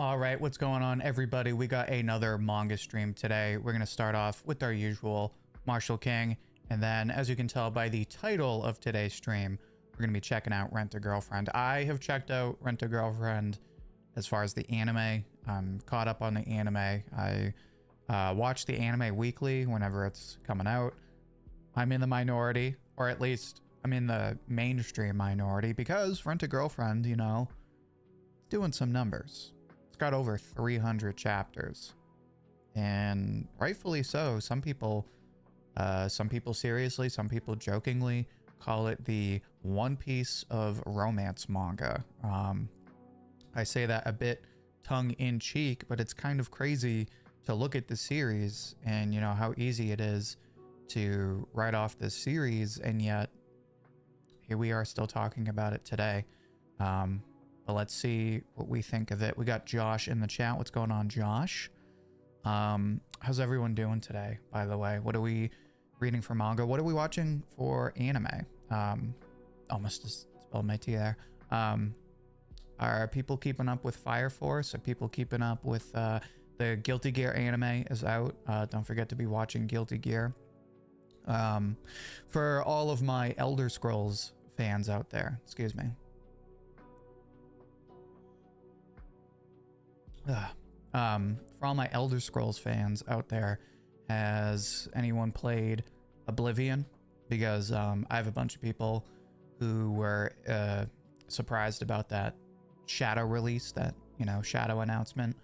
All right, what's going on, everybody? We got another manga stream today. We're going to start off with our usual Marshal King, and then, as you can tell by the title of today's stream, we're going to be checking out Rent a Girlfriend. I have checked out Rent a Girlfriend as far as the anime. I'm caught up on the anime. I watch the anime weekly whenever it's coming out. I'm in the minority, or at least I'm in the mainstream minority, because Rent a Girlfriend, you know, doing some numbers. It's got over 300 chapters, and rightfully so. Some people seriously, some people jokingly call it the One Piece of romance manga. I say that a bit tongue-in-cheek, but it's kind of crazy to look at the series and, you know, how easy it is to write off this series, and yet here we are still talking about it today. But let's see what we think of it. We got Josh in the chat. What's going on, Josh? How's everyone doing today, by the way? What are we reading for manga? What are we watching for anime? Almost just spelled my T there. Are people keeping up with Fire Force? Are people keeping up with the Guilty Gear anime is out? Don't forget to be watching Guilty Gear. For all of my Elder Scrolls fans out there, excuse me. For all my Elder Scrolls fans out there, has anyone played Oblivion? Because I have a bunch of people who were surprised about that Shadow release, that, you know, Shadow announcement,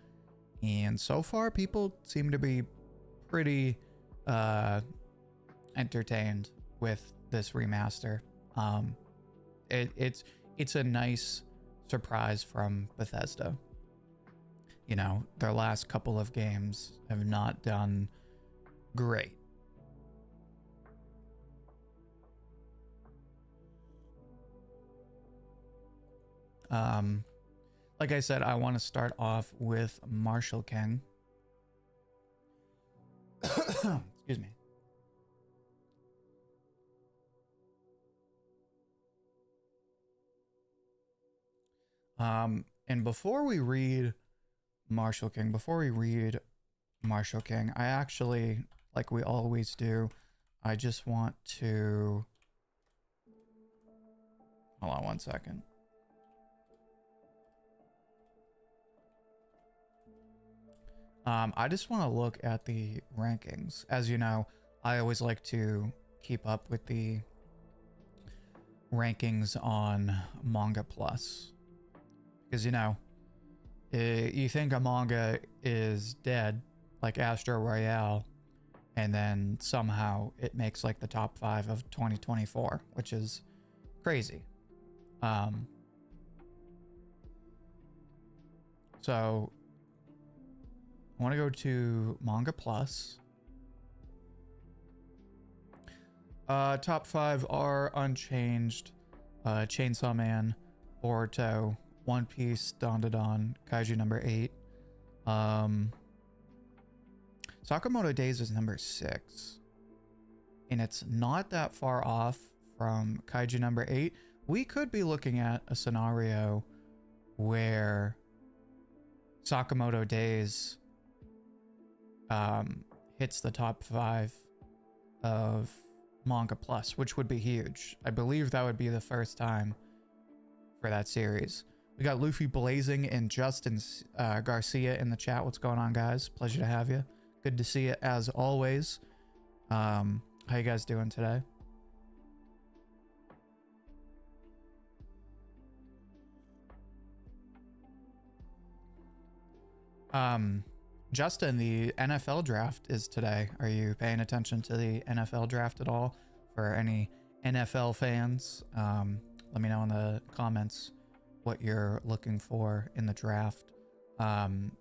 and so far people seem to be pretty entertained with this remaster. It's a nice surprise from Bethesda. You know, their last couple of games have not done great. Like I said, I want to start off with Marshal King. Excuse me. And before we read Marshal King, I actually, like we always do, I just want to, hold on one second. I just want to look at the rankings. As you know, I always like to keep up with the rankings on Manga Plus, because, you know, you think a manga is dead, like Astro Royale, and then somehow it makes like the top 5 of 2024, which is crazy. So I want to go to Manga Plus. Top 5 are unchanged. Chainsaw Man, Boruto, One Piece, Don Da Don, Kaiju number 8. Sakamoto Days is number 6. And it's not that far off from Kaiju number 8. We could be looking at a scenario where Sakamoto Days hits the top 5 of Manga Plus, which would be huge. I believe that would be the first time for that series. We got Luffy Blazing and Justin Garcia in the chat. What's going on, guys? Pleasure to have you. Good to see you as always. How you guys doing today? Justin, the NFL draft is today. Are you paying attention to the NFL draft at all? For any NFL fans, let me know in the comments what you're looking for in the draft. I'm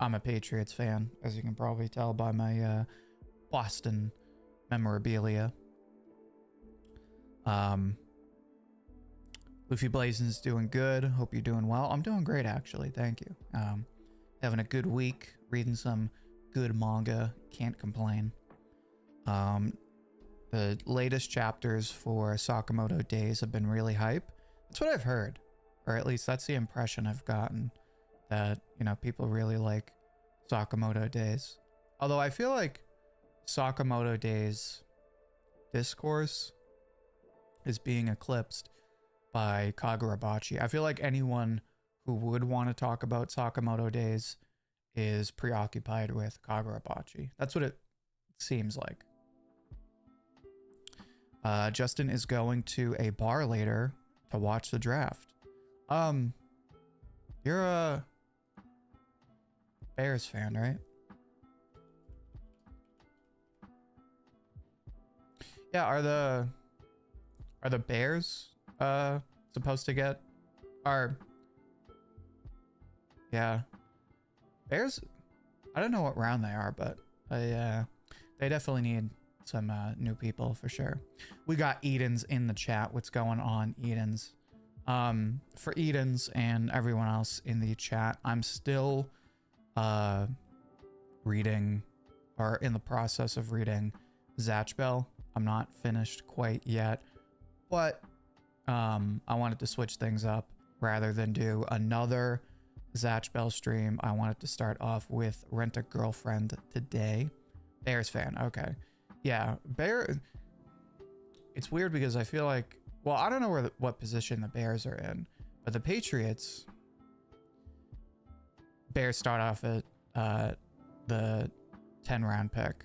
a Patriots fan, as you can probably tell by my Boston memorabilia. Luffy Blazing's doing good. Hope you're doing well. I'm doing great, actually. Thank you. Having a good week, reading some good manga. Can't complain. The latest chapters for Sakamoto Days have been really hype. That's what I've heard, or at least that's the impression I've gotten. that, you know, people really like Sakamoto Days. Although I feel like Sakamoto Days discourse is being eclipsed by Kagurabachi. I feel like anyone who would want to talk about Sakamoto Days is preoccupied with Kagurabachi. That's what it seems like. Justin is going to a bar later to watch the draft. You're a Bears fan, right? Yeah, are the Bears supposed to get yeah. Bears, I don't know what round they are, but they definitely need some new people for sure. We got Eden's in the chat. What's going on, Eden's? For Eden's and everyone else in the chat, I'm still reading, or in the process of reading, Zatch Bell. I'm not finished quite yet, but I wanted to switch things up rather than do another Zatch Bell stream. I wanted to start off with Rent a Girlfriend today. Bears fan, okay. Yeah, it's weird because I feel like, well, I don't know what position the Bears are in, but the Patriots, Bears start off at the 10-round pick.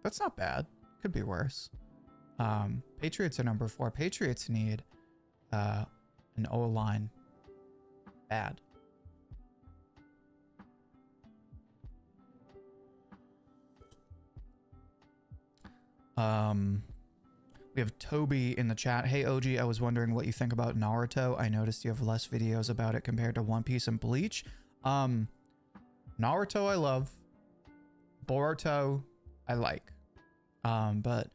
That's not bad. Could be worse. Patriots are number 4. Patriots need an O-line bad. We have Toby in the chat. Hey Ouji, I was wondering what you think about Naruto. I noticed you have less videos about it compared to One Piece and Bleach. Naruto I love. Boruto I like. But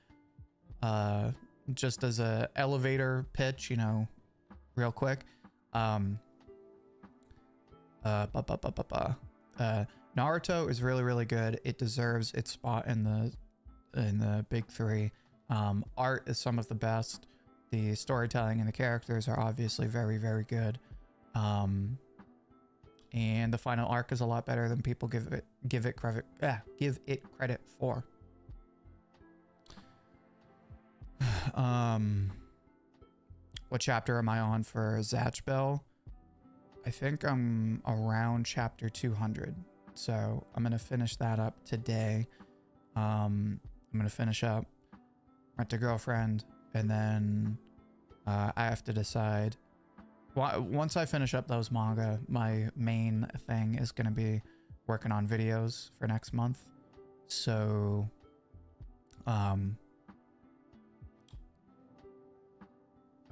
just as a elevator pitch, you know, real quick. Naruto is really, really good. It deserves its spot in the big 3. Art is some of the best. The storytelling and the characters are obviously very, very good. And the final arc is a lot better than people give it credit for. What chapter am I on for Zatch Bell? I think I'm around chapter 200. So I'm going to finish that up today. I'm going to finish up Rent a Girlfriend, and then I have to decide. Once I finish up those manga, my main thing is going to be working on videos for next month. So I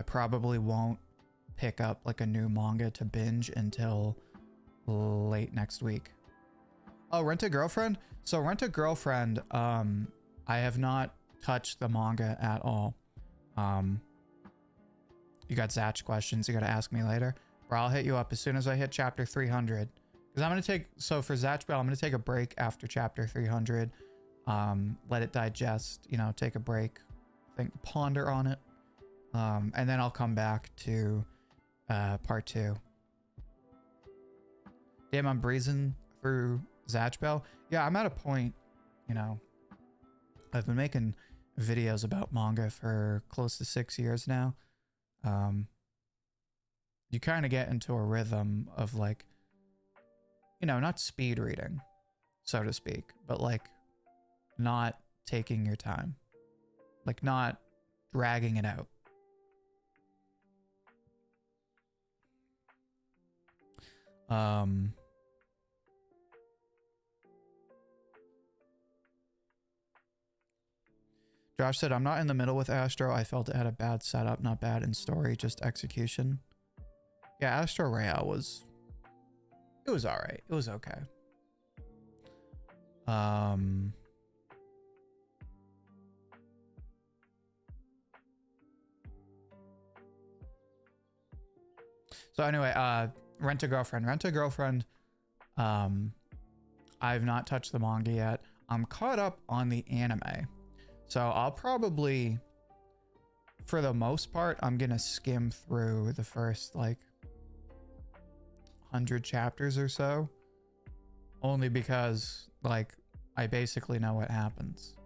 probably won't pick up like a new manga to binge until late next week. Oh, Rent a Girlfriend? So Rent a Girlfriend, I have not touched the manga at all. You got Zatch questions you got to ask me later, or I'll hit you up as soon as I hit chapter 300. Because I'm going to take, so for Zatch Bell, I'm going to take a break after chapter 300. Let it digest, you know, take a break, ponder on it. And then I'll come back to part 2. Damn, I'm breezing through Zatch Bell. Yeah, I'm at a point, you know, I've been making videos about manga for close to 6 years now. You kind of get into a rhythm of like, you know, not speed reading, so to speak, but like not taking your time, like not dragging it out. Josh said, I'm not in the middle with Astro. I felt it had a bad setup, not bad in story, just execution. Yeah, Astro Royale was... It was alright. It was okay. So anyway, Rent a Girlfriend. Rent a Girlfriend, I've not touched the manga yet. I'm caught up on the anime. So I'll probably, for the most part, I'm going to skim through the first like 100 chapters or so, only because like I basically know what happens.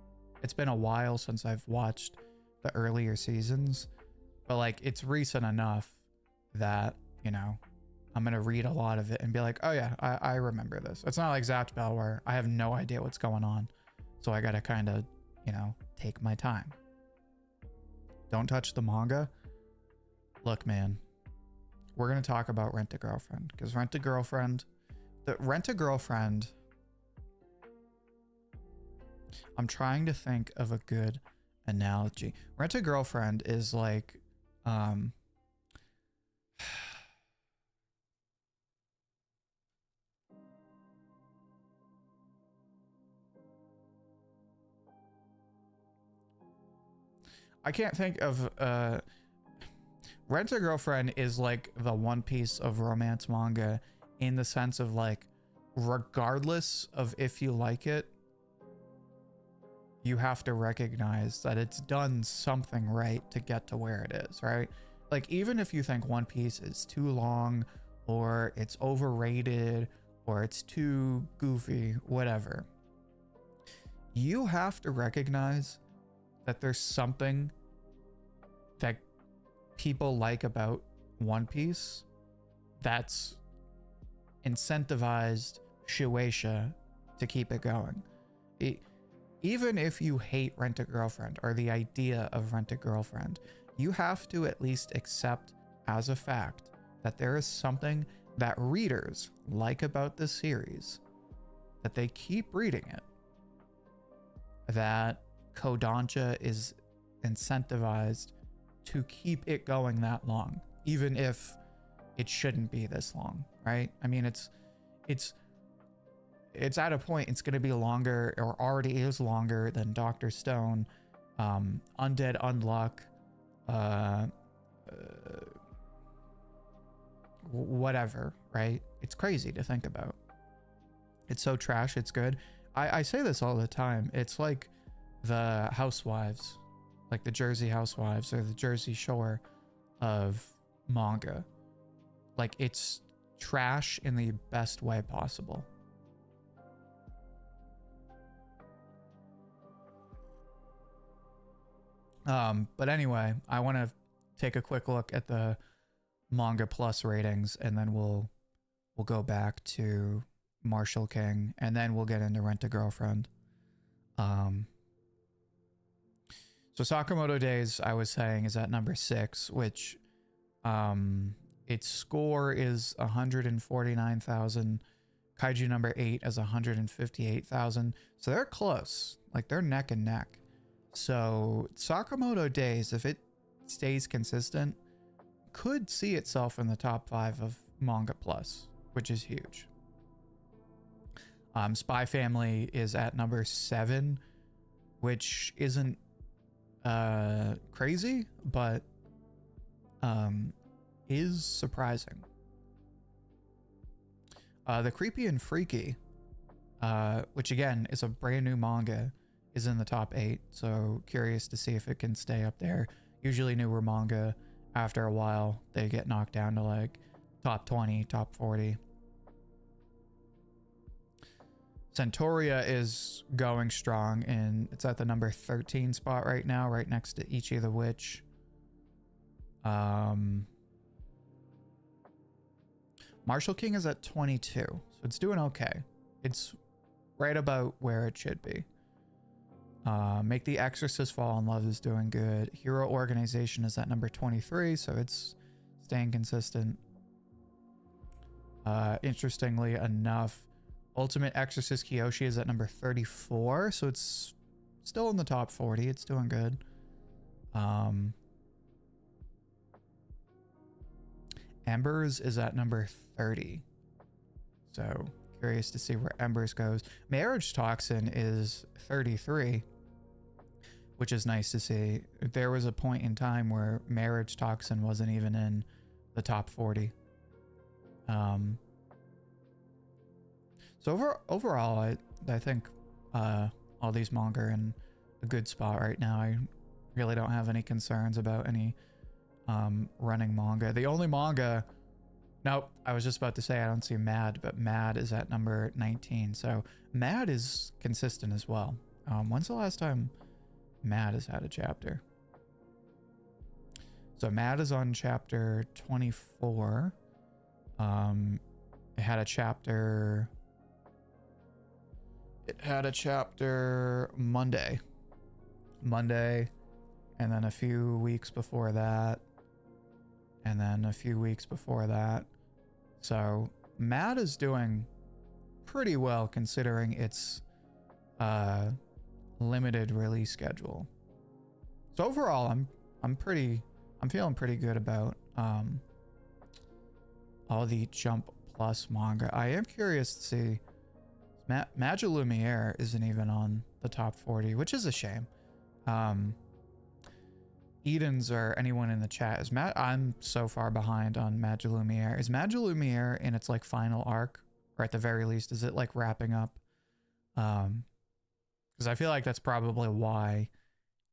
It's been a while since I've watched the earlier seasons, but like it's recent enough that, you know, I'm gonna read a lot of it and be like, oh yeah, I remember this. It's not like Zapped Bell where I have no idea what's going on, so I gotta kind of, you know, take my time. Don't touch the manga. Look, man, we're gonna talk about Rent a Girlfriend, because Rent a Girlfriend, I'm trying to think of a good analogy. Rent a Girlfriend is like, I can't think of, Rent a Girlfriend is like the One Piece of romance manga, in the sense of like, regardless of if you like it, you have to recognize that it's done something right to get to where it is, right? Like, even if you think One Piece is too long, or it's overrated, or it's too goofy, whatever, you have to recognize that there's something that people like about One Piece that's incentivized Shueisha to keep it going. Even if you hate Rent a Girlfriend or the idea of Rent a Girlfriend, you have to at least accept as a fact that there is something that readers like about this series, that they keep reading it, that Kodansha is incentivized to keep it going that long, even if it shouldn't be this long, right? I mean, it's at a point it's going to be longer, or already is longer than Dr. Stone, Undead Unluck, whatever, right? It's crazy to think about. It's so trash, it's good. I say this all the time. It's like the Housewives, like the Jersey Housewives or the Jersey Shore of manga. Like, it's trash in the best way possible. But anyway, I want to take a quick look at the Manga Plus ratings, and then we'll go back to Marshal King, and then we'll get into Rent a Girlfriend. So Sakamoto Days, I was saying, is at number 6, which its score is 149,000. Kaiju number 8 is 158,000. So they're close. Like, they're neck and neck. So Sakamoto Days, if it stays consistent, could see itself in the top 5 of Manga Plus, which is huge. Spy Family is at number 7, which isn't crazy, but is surprising. The Creepy and Freaky, which again is a brand new manga, is in the top 8, so curious to see if it can stay up there. Usually newer manga, after a while, they get knocked down to like top 20, top 40. Centauria is going strong, and it's at the number 13 spot right now, right next to Ichi the Witch. Marshal King is at 22, so it's doing okay. It's right about where it should be. Make the Exorcist Fall in Love is doing good. Hero Organization is at number 23, so it's staying consistent. Interestingly enough, Ultimate Exorcist Kyoshi is at number 34, so it's still in the top 40. It's doing good. Embers is at number 30, so curious to see where Embers goes. Marriage Toxin is 33, which is nice to see. There was a point in time where Marriage Toxin wasn't even in the top 40. So overall, I think all these manga are in a good spot right now. I really don't have any concerns about any running manga. The only manga Nope. I was just about to say I don't see Mad, but Mad is at number 19. So Mad is consistent as well. When's the last time Mad has had a chapter? So Mad is on chapter 24. It had a chapter Monday, and then a few weeks before that, and then a few weeks before that. So Mad is doing pretty well considering its limited release schedule. So overall, I'm feeling pretty good about all the Jump Plus manga. I am curious to see Magia Lumiere isn't even on the top 40, which is a shame. Eden's or anyone in the chat is I'm so far behind on Magia Lumiere. Is Magia Lumiere in its like final arc, or at the very least, is it like wrapping up? Because I feel like that's probably why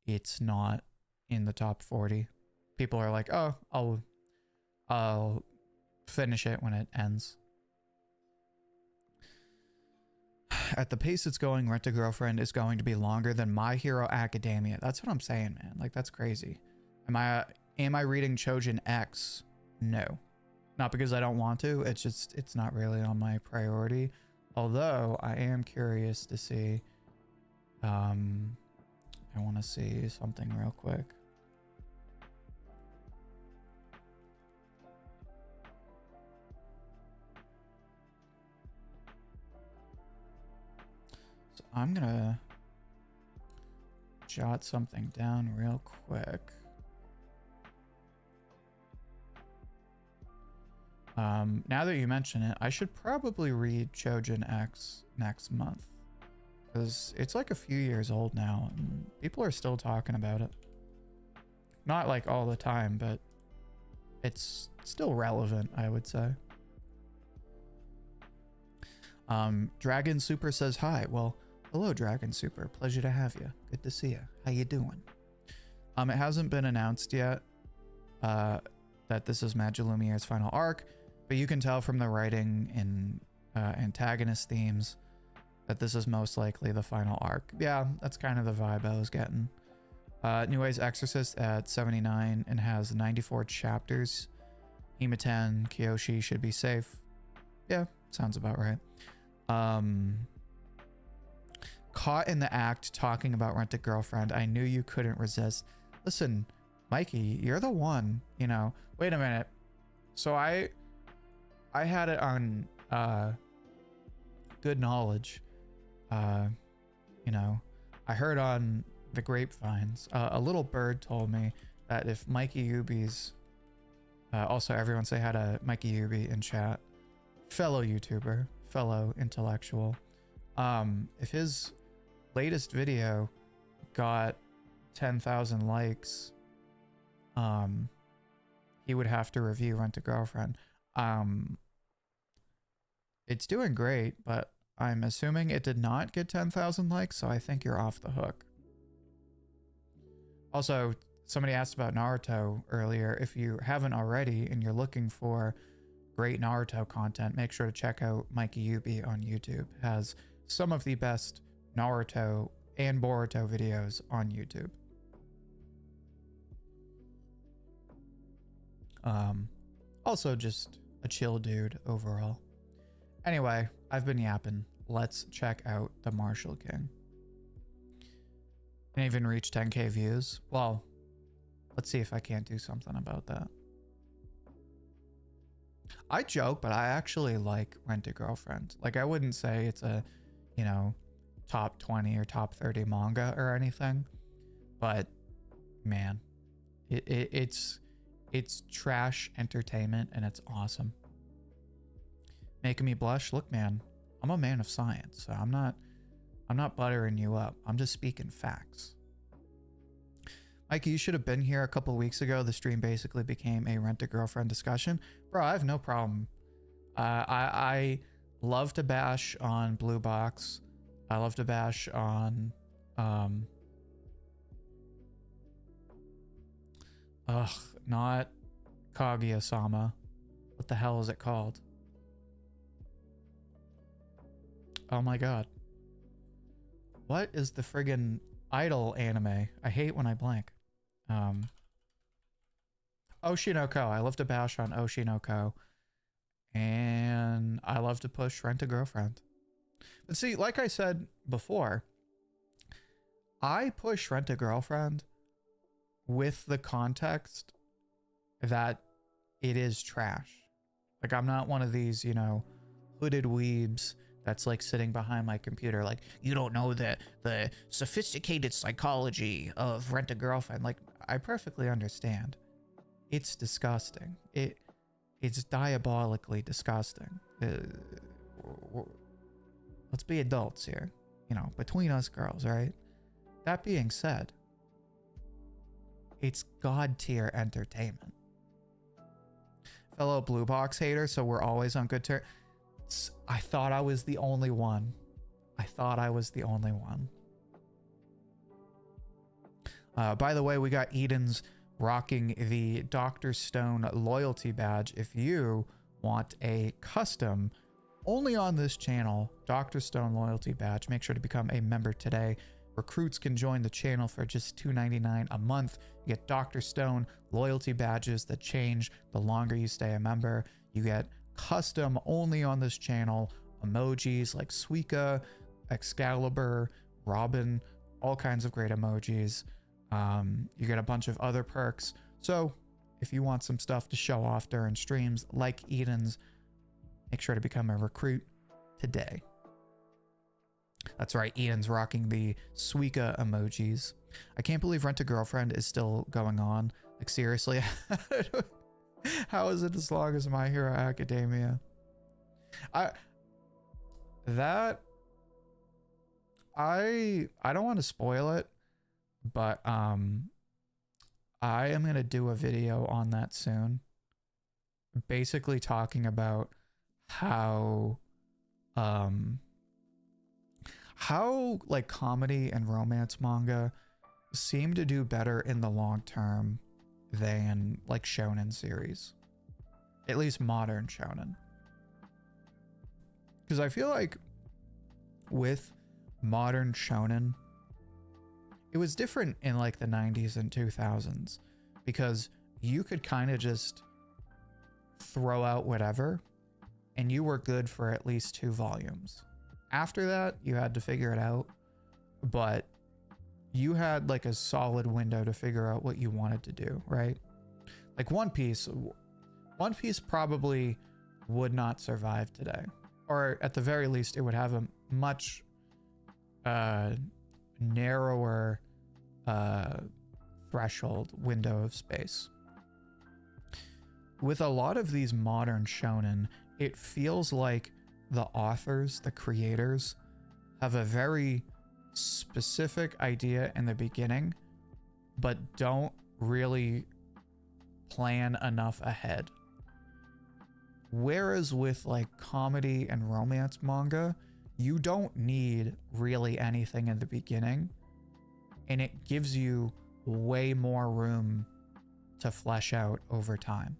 it's not in the top 40. People are like, oh, I'll finish it when it ends. At the pace it's going, Rent a Girlfriend is going to be longer than My Hero Academia. That's what I'm saying, man. Like, that's crazy. Am I reading Chojin X? No. Not because I don't want to. It's just, it's not really on my priority. Although, I am curious to see. I want to see something real quick. I'm gonna jot something down real quick. Now that you mention it, I should probably read Chojin X next month, because it's like a few years old now and people are still talking about it. Not like all the time, but it's still relevant, I would say. Dragon Super says hi. Well, hello, Dragon Super. Pleasure to have you. Good to see you. How you doing? It hasn't been announced yet that this is Magia Lumiere's final arc, but you can tell from the writing and antagonist themes that this is most likely the final arc. Yeah, that's kind of the vibe I was getting. New Ways Exorcist at 79 and has 94 chapters. Himiten Kyoshi should be safe. Yeah, sounds about right. Caught in the act talking about Rent a Girlfriend. I knew you couldn't resist. Listen, Mikey, you're the one, you know. Wait a minute. So I had it on good knowledge. You know, I heard on the grapevines, a little bird told me that if Mikey Yubi's also everyone say hi to Mikey Yubi in chat, fellow YouTuber, fellow intellectual, if his latest video got 10,000 likes, he would have to review Rent a Girlfriend. It's doing great, but I'm assuming it did not get 10,000 likes, so I think you're off the hook. Also, somebody asked about Naruto earlier. If you haven't already and you're looking for great Naruto content, make sure to check out Mikey Yubi on YouTube. It has some of the best Naruto and Boruto videos on YouTube. Also just a chill dude overall. Anyway, I've been yapping. Let's check out the Marshal King. Didn't even reach 10k views. Well, let's see if I can't do something about that. I joke, but I actually like Rent a Girlfriend. Like, I wouldn't say it's a, you know, top 20 or top 30 manga or anything, but man, it's trash entertainment and it's awesome. Making me blush. Look, man, I'm a man of science, so I'm not buttering you up. I'm just speaking facts. Mikey, you should have been here a couple weeks ago. The stream basically became a Rent a Girlfriend discussion. Bro, I have no problem. I love to bash on Blue Box. I love to bash on not Kaguya-sama. What the hell is it called? Oh my god. What is the friggin' idol anime? I hate when I blank. Oshinoko. I love to bash on Oshinoko. And I love to push Rent a Girlfriend. But see, like I said before, I push Rent a Girlfriend with the context that it is trash. Like, I'm not one of these, you know, hooded weebs that's like sitting behind my computer like, you don't know the sophisticated psychology of Rent a Girlfriend. Like, I perfectly understand. It's disgusting. It's diabolically disgusting. Let's be adults here, you know, between us girls, right? That being said, it's god tier entertainment. Fellow Blue Box hater, so we're always on good terms. I thought I was the only one. I thought I was the only one. By the way, we got Eden's rocking the Dr. Stone loyalty badge. If you want a custom, only on this channel, Dr. Stone loyalty badge, make sure to become a member today. Recruits can join the channel for just $2.99 a month. You get Dr. Stone loyalty badges that change the longer you stay a member. You get custom, only on this channel, emojis like Suika, Excalibur, Robin, all kinds of great emojis. You get a bunch of other perks. So if you want some stuff to show off during streams like Eden's, make sure to become a recruit today. That's right, Eden's rocking the Suika emojis. I can't believe Rent a Girlfriend is still going on. Like, seriously, how is it as long as My Hero Academia? I don't want to spoil it, but I am gonna do a video on that soon, basically talking about how like comedy and romance manga seem to do better in the long term than like shonen series, at least modern shonen. Because I feel like with modern shonen, it was different in like the 90s and 2000s, because you could kind of just throw out whatever and you were good for at least 2 volumes. After that, you had to figure it out, but you had like a solid window to figure out what you wanted to do, right? Like One Piece probably would not survive today, or at the very least, it would have a much narrower threshold window of space. With a lot of these modern shonen, it feels like the authors, the creators, have a very specific idea in the beginning, but don't really plan enough ahead. Whereas with like comedy and romance manga, you don't need really anything in the beginning, and it gives you way more room to flesh out over time.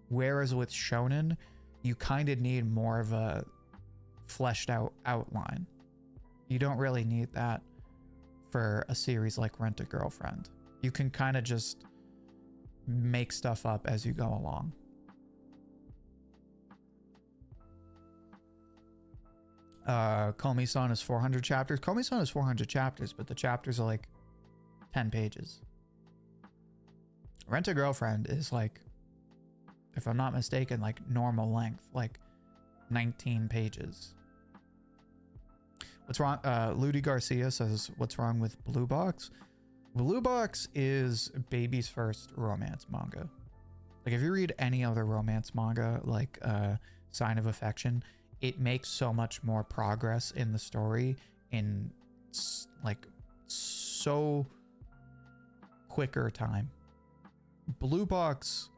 Whereas with shonen, you kind of need more of a fleshed out outline. You don't really need that for a series like Rent a Girlfriend. You can kind of just make stuff up as you go along. Komi-san is 400 chapters. Komi-san is 400 chapters, but the chapters are like 10 pages. Rent a Girlfriend is like, if I'm not mistaken, like normal length, like 19 pages. What's wrong? Ludi Garcia says, what's wrong with Blue Box? Blue Box is baby's first romance manga. Like, if you read any other romance manga, like Sign of Affection, it makes so much more progress in the story in like so quicker time. Blue Box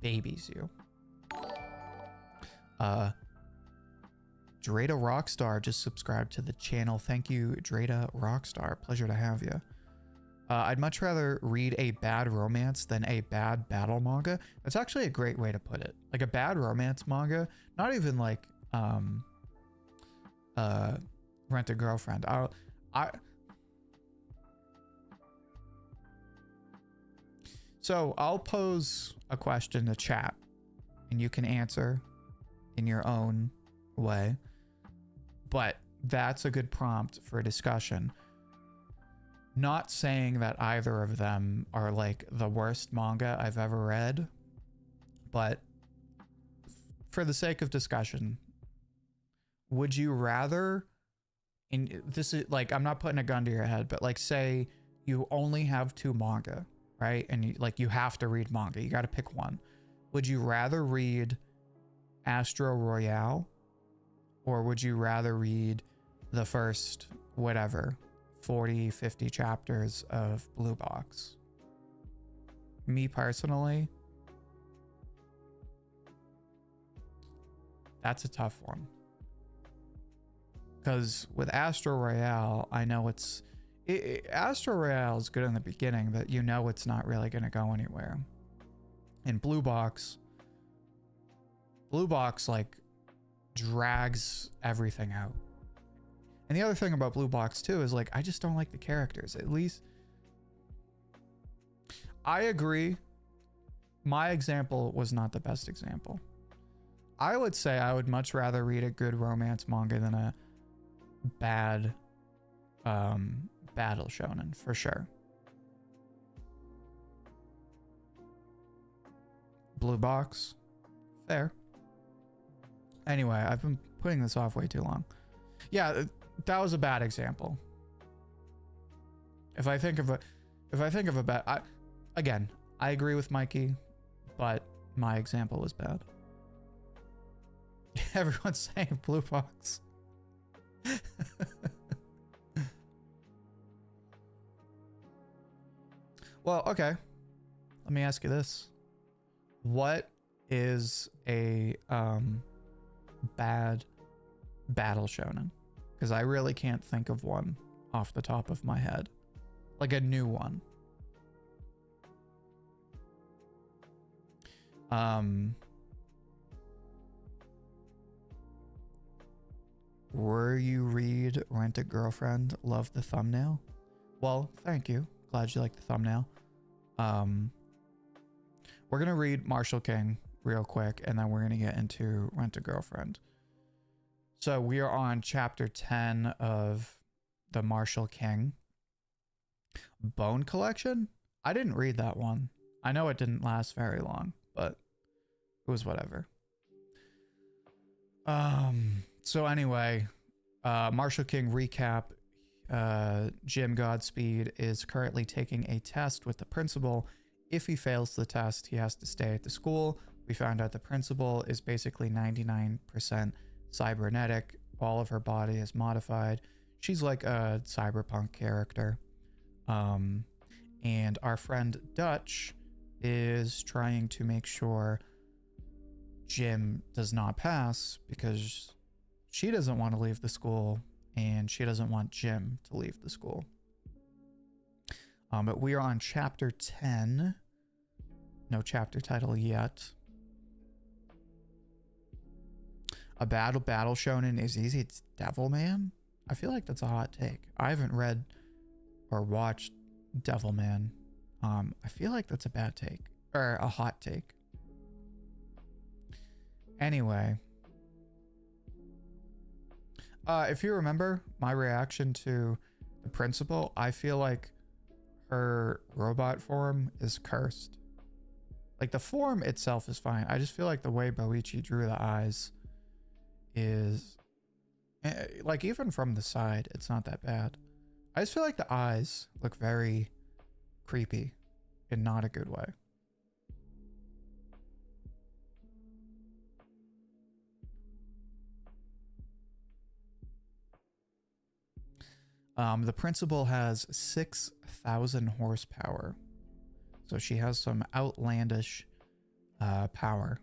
babies you. Dreda Rockstar just subscribed to the channel. Thank you, Dreda Rockstar. Pleasure to have you. I'd much rather read a bad romance than a bad battle manga. That's actually a great way to put it. Like a bad romance manga, not even like Rent a Girlfriend. So I'll pose a question to chat and you can answer in your own way, but that's a good prompt for a discussion. Not saying that either of them are like the worst manga I've ever read, but for the sake of discussion, would you rather, and this is like, I'm not putting a gun to your head, but like say you only have 2 manga, right? And you have to read manga, you got to pick one. Would you rather read Astro Royale, or would you rather read the first whatever 40, 50 chapters of Blue Box? Me personally, that's a tough one. Because with Astro Royale, I know Astro Royale is good in the beginning, but you know it's not really going to go anywhere. In Blue Box like drags everything out. And the other thing about Blue Box too is like, I just don't like the characters. At least I agree. My example was not the best example. I would say I would much rather read a good romance manga than a bad battle shonen, for sure. Blue Box, fair. Anyway, I've been putting this off way too long. Yeah, that was a bad example. If I think of a bad, again, I agree with Mikey, but my example was bad. Everyone's saying Blue Box. Well, okay. Let me ask you this. What is a bad battle shonen? Because I really can't think of one off the top of my head. Like a new one. Were you read Rent a Girlfriend? Love the thumbnail. Well, thank you. Glad you like the thumbnail. We're gonna read Marshal King real quick, and then we're gonna get into Rent a Girlfriend. So we are on chapter 10 of the Marshal King Bone Collection. I didn't read that one. I know it didn't last very long, but it was whatever. So anyway, Marshal King recap. Jim Godspeed is currently taking a test with the principal. If he fails the test, he has to stay at the school. We found out the principal is basically 99% cybernetic. All of her body is modified. She's like a cyberpunk character. And our friend Dutch is trying to make sure Jim does not pass because she doesn't want to leave the school and she doesn't want Jim to leave the school. But we are on chapter 10. No chapter title yet. A battle shonen is easy. It's Devilman. I feel like that's a hot take. I haven't read or watched Devilman. I feel like that's a bad take or a hot take. Anyway, if you remember my reaction to the principal, I feel like her robot form is cursed. Like the form itself is fine. I just feel like the way Boichi drew the eyes is like, even from the side, it's not that bad. I just feel like the eyes look very creepy in not a good way. The principal has 6,000 horsepower. So she has some outlandish power.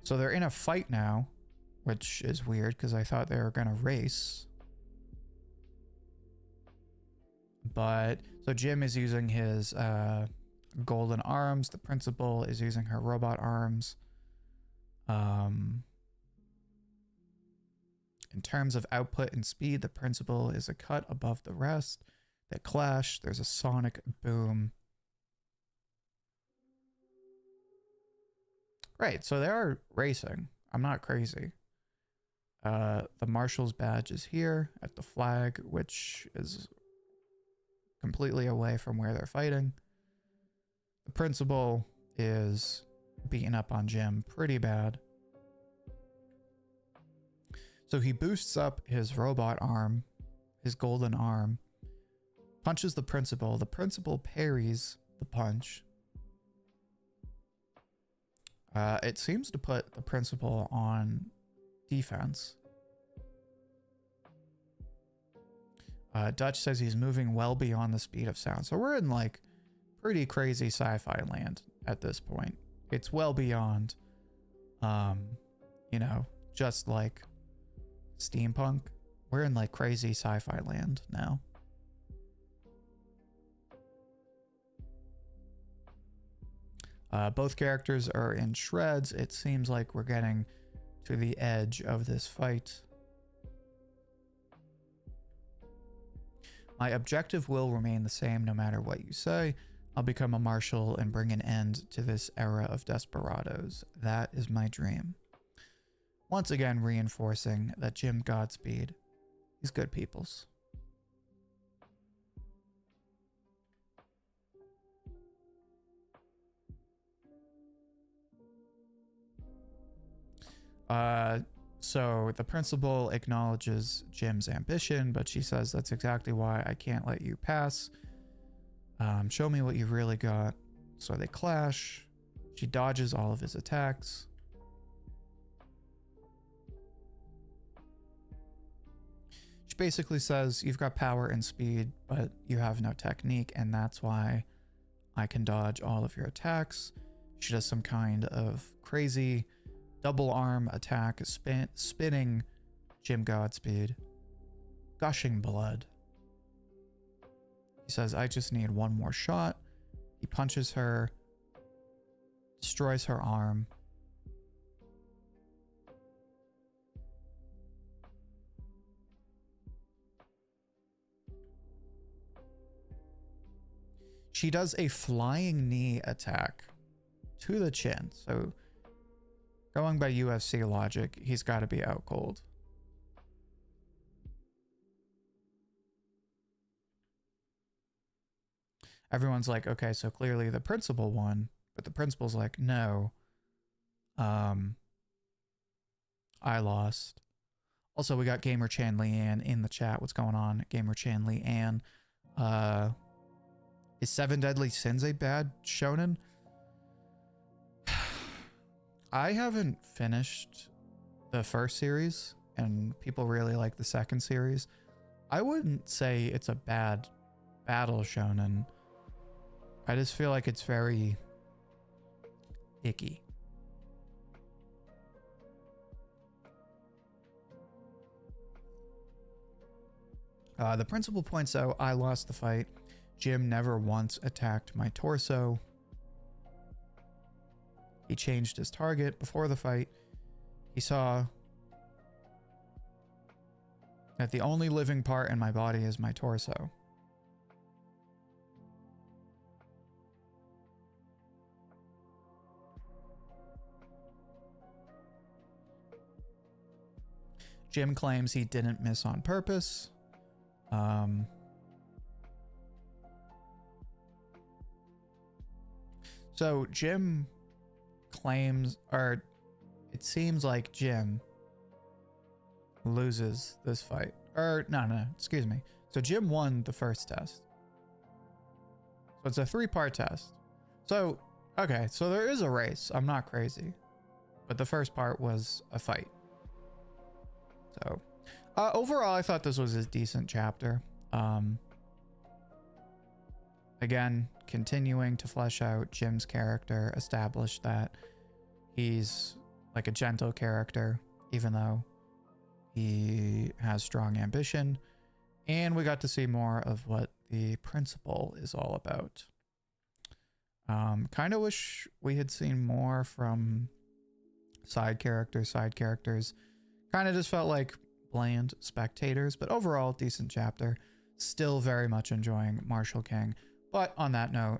So they're in a fight now. which is weird because I thought they were going to race. But so Jim is using his golden arms. The principal is using her robot arms. In terms of output and speed, the principal is a cut above the rest. They clash. There's a sonic boom. Right, so they are racing. I'm not crazy. The Marshal's badge is here at the flag, which is completely away from where they're fighting. The principal is beating up on Jim pretty bad. So he boosts up his robot arm, his golden arm, punches the principal. The principal parries the punch. It seems to put the principal on defense. Dutch says he's moving well beyond the speed of sound. So we're in like pretty crazy sci-fi land at this point. It's well beyond, you know, just like steampunk. We're in like crazy sci-fi land now. Both characters are in shreds. It seems like we're getting to the edge of this fight. My objective will remain the same no matter what you say. I'll become a marshal and bring an end to this era of desperados. That is my dream. Once again reinforcing that Jim Godspeed. He's good peoples. So the principal acknowledges Jim's ambition, but she says that's exactly why I can't let you pass. Show me what you've really got. So they clash. She dodges all of his attacks. She basically says you've got power and speed, but you have no technique, and that's why I can dodge all of your attacks. She does some kind of crazy double arm attack, spinning Jim Godspeed, gushing blood. He says, I just need one more shot. He punches her, destroys her arm. She does a flying knee attack to the chin. So going by UFC logic, he's got to be out cold. Everyone's like, okay, so clearly the principal won, but the principal's like, no, I lost. Also, we got Gamer Chan Leanne in the chat. What's going on, Gamer Chan Leanne? Is Seven Deadly Sins a bad shonen? I haven't finished the first series, and people really like the second series. I wouldn't say it's a bad battle shonen. I just feel like it's very icky. The principal points out, I lost the fight. Jim never once attacked my torso. He changed his target before the fight. He saw that the only living part in my body is my torso. Jim claims he didn't miss on purpose. So Jim claims, or it seems like Jim loses this fight. Or no, excuse me. So Jim won the first test. So it's a 3-part test. So, okay, so there is a race. I'm not crazy. But the first part was a fight. So, overall, I thought this was a decent chapter. Again, continuing to flesh out Jim's character, establish that he's like a gentle character. even though he has strong ambition. And we got to see more of what the principal is all about. Kind of wish we had seen more from side characters. Kind of just felt like bland spectators, but overall decent chapter. Still very much enjoying Marshal King. But on that note,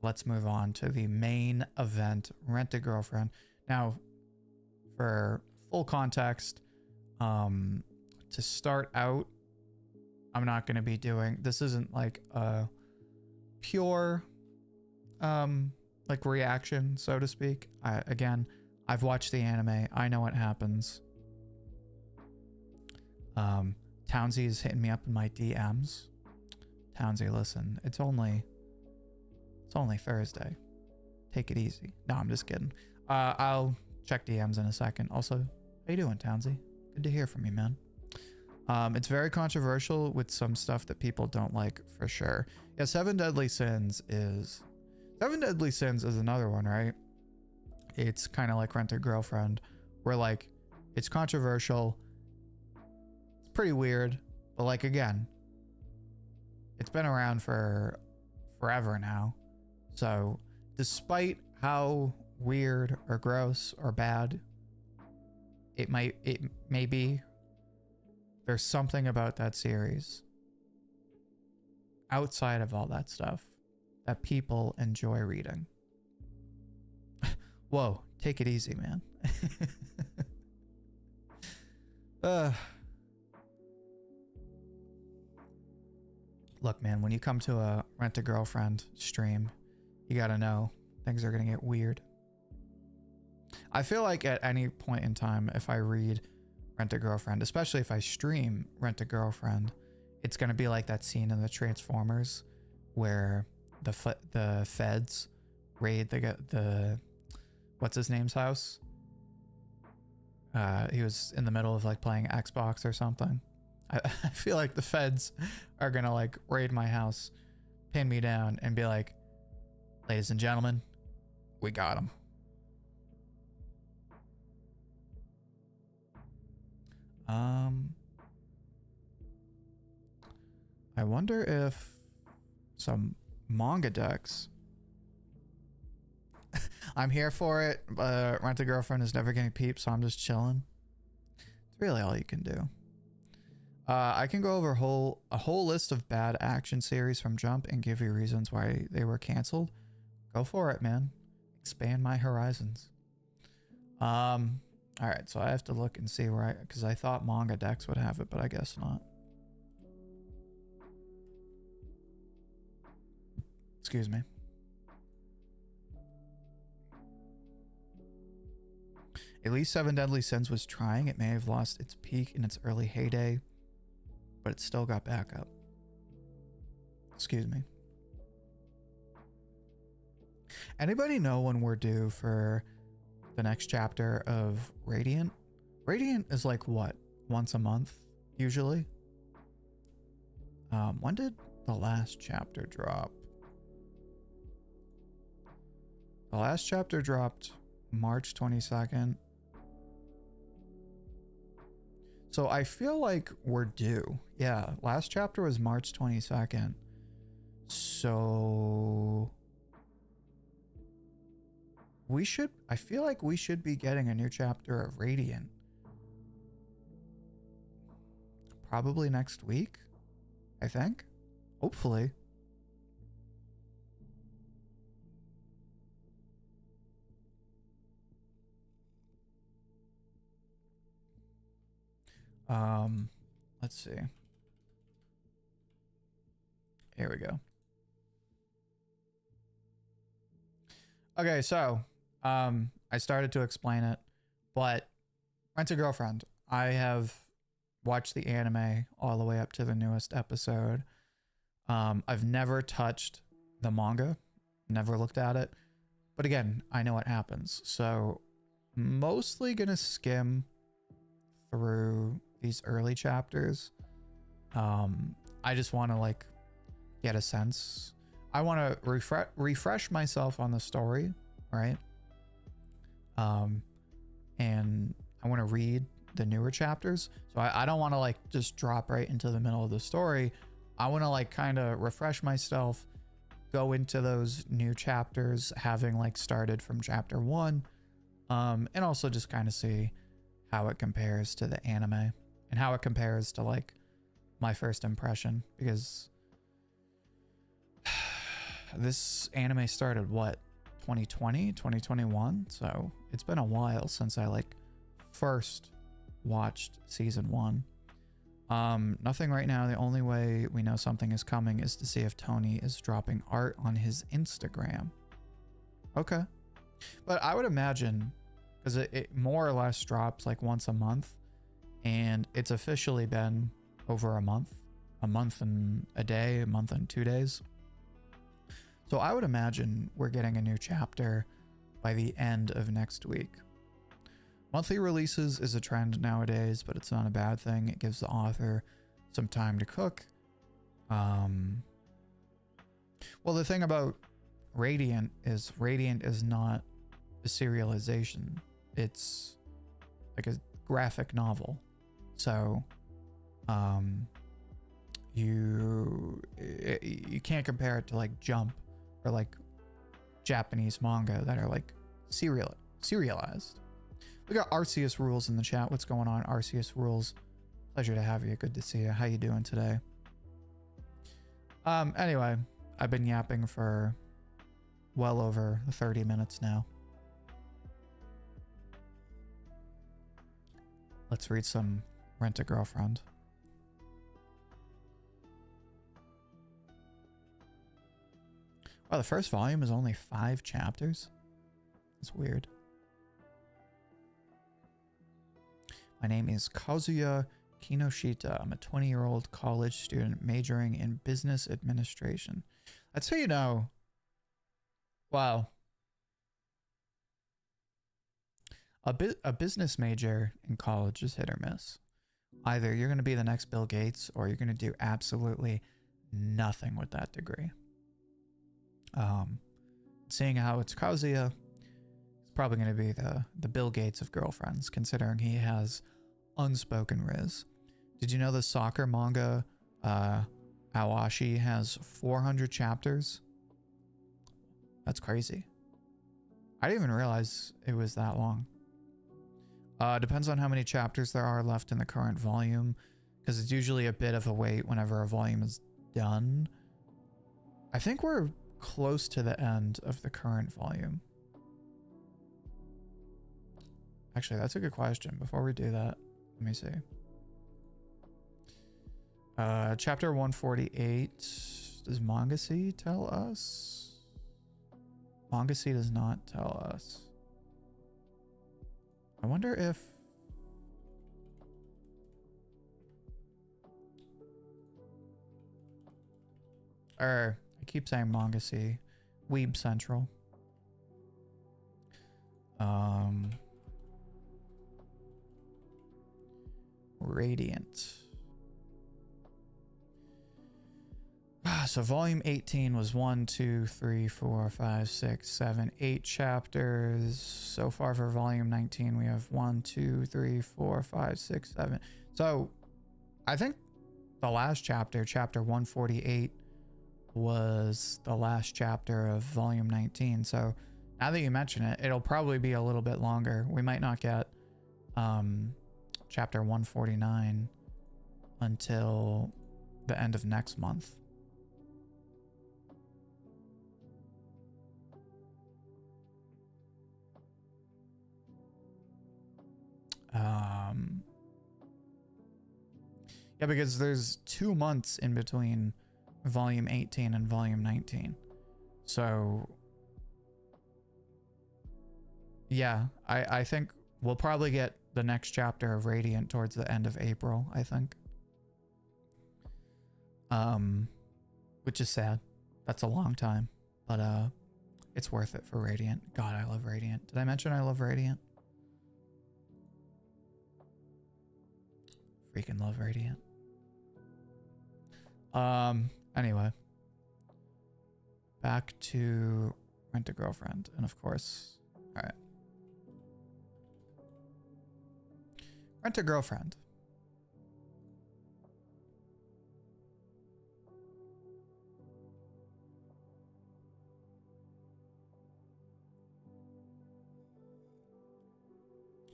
let's move on to the main event, Rent a Girlfriend. Now, for full context, to start out, I'm not going to be doing, this isn't like a pure like reaction, so to speak. Again, I've watched the anime. I know what happens. Townsy is hitting me up in my DMs. Townsy, listen, it's only Thursday. Take it easy. No, I'm just kidding. I'll check DMs in a second. Also, how you doing, Townsy? Good to hear from you, man. It's very controversial with some stuff that people don't like, for sure. Yeah, Seven Deadly Sins is another one, right? It's kind of like Rent a Girlfriend, where like it's controversial. It's pretty weird, but like again, it's been around for forever now. So despite how weird or gross or bad it may be, there's something about that series outside of all that stuff that people enjoy reading. Whoa, take it easy, man. Look, man, when you come to a Rent a Girlfriend stream, you gotta know things are gonna get weird. I feel like at any point in time, if I read Rent a Girlfriend, especially if I stream Rent a Girlfriend, it's gonna be like that scene in the Transformers where the feds raid the what's his name's house. He was in the middle of like playing Xbox or something. I feel like the feds are gonna like raid my house, pin me down, and be like, ladies and gentlemen, we got him. I wonder if some manga decks. I'm here for it. Rent a Girlfriend is never getting peeped, so I'm just chilling. It's really all you can do. I can go over a whole list of bad action series from Jump and give you reasons why they were canceled. Go for it, man. Expand my horizons. All right, so I have to look and see where because I thought Manga Dex would have it, but I guess not. Excuse me. At least Seven Deadly Sins was trying. It may have lost its peak in its early heyday, but it still got back up. Excuse me. Anybody know when we're due for the next chapter of Radiant? Radiant is like what? Once a month, usually? When did the last chapter drop? The last chapter dropped March 22nd. So I feel like we're due. Yeah, last chapter was March 22nd. So I feel like we should be getting a new chapter of Radiant. Probably next week, I think. Hopefully. Let's see. Here we go. Okay, so I started to explain it, but Rent a Girlfriend. I have watched the anime all the way up to the newest episode. I've never touched the manga, never looked at it, but again, I know what happens. So mostly gonna skim through these early chapters. I just want to like get a sense. I want to refresh myself on the story, right? And I want to read the newer chapters. So I don't want to like just drop right into the middle of the story. I want to like kind of refresh myself, go into those new chapters having like started from chapter 1, and also just kind of see how it compares to the anime and how it compares to like my first impression, because this anime started what, 2020, 2021, so it's been a while since I like first watched season 1. Nothing right now. The only way we know something is coming is to see if Tony is dropping art on his Instagram. Okay. But I would imagine, because it more or less drops like once a month, and it's officially been over a month and a day, a month and 2 days. So I would imagine we're getting a new chapter by the end of next week. Monthly releases is a trend nowadays, but it's not a bad thing. It gives the author some time to cook. Well, the thing about Radiant is not a serialization. It's like a graphic novel. So you can't compare it to like Jump or like Japanese manga that are like serialized. We got Arceus Rules in the chat. What's going on, Arceus Rules? Pleasure to have you. Good to see you. How you doing today? Anyway, I've been yapping for well over 30 minutes now. Let's read some Rent a Girlfriend. Wow, the first volume is only 5 chapters? That's weird. My name is Kazuya Kinoshita. I'm a 20-year-old college student majoring in business administration. That's how you know. Wow. A business major in college is hit or miss. Either you're going to be the next Bill Gates or you're going to do absolutely nothing with that degree. Seeing how it's Kazuya, he's probably going to be the Bill Gates of girlfriends, considering he has unspoken riz. Did you know the soccer manga Ouji has 400 chapters? That's crazy. I didn't even realize it was that long. Depends on how many chapters there are left in the current volume, because it's usually a bit of a wait whenever a volume is done. I think we're close to the end of the current volume. Actually, that's a good question. Before we do that, let me see. Chapter 148. Does Manga tell us? Manga does not tell us. I wonder if... I keep saying Manga Weeb Central. Radiant. So volume 18 was 1, 2, 3, 4, 5, 6, 7, 8 chapters. So far for volume 19, we have 1, 2, 3, 4, 5, 6, 7. So I think the last chapter, chapter 148, was the last chapter of volume 19. So now that you mention it, it'll probably be a little bit longer. We might not get chapter 149 until the end of next month. Yeah, because there's 2 months in between volume 18 and volume 19. So yeah, I think we'll probably get the next chapter of Radiant towards the end of April, I think. Which is sad. That's a long time, but it's worth it for Radiant. God, I love Radiant. Did I mention I love Radiant? Freaking love Radiant. Anyway, back to Rent a Girlfriend, and of course, all right. Rent a girlfriend.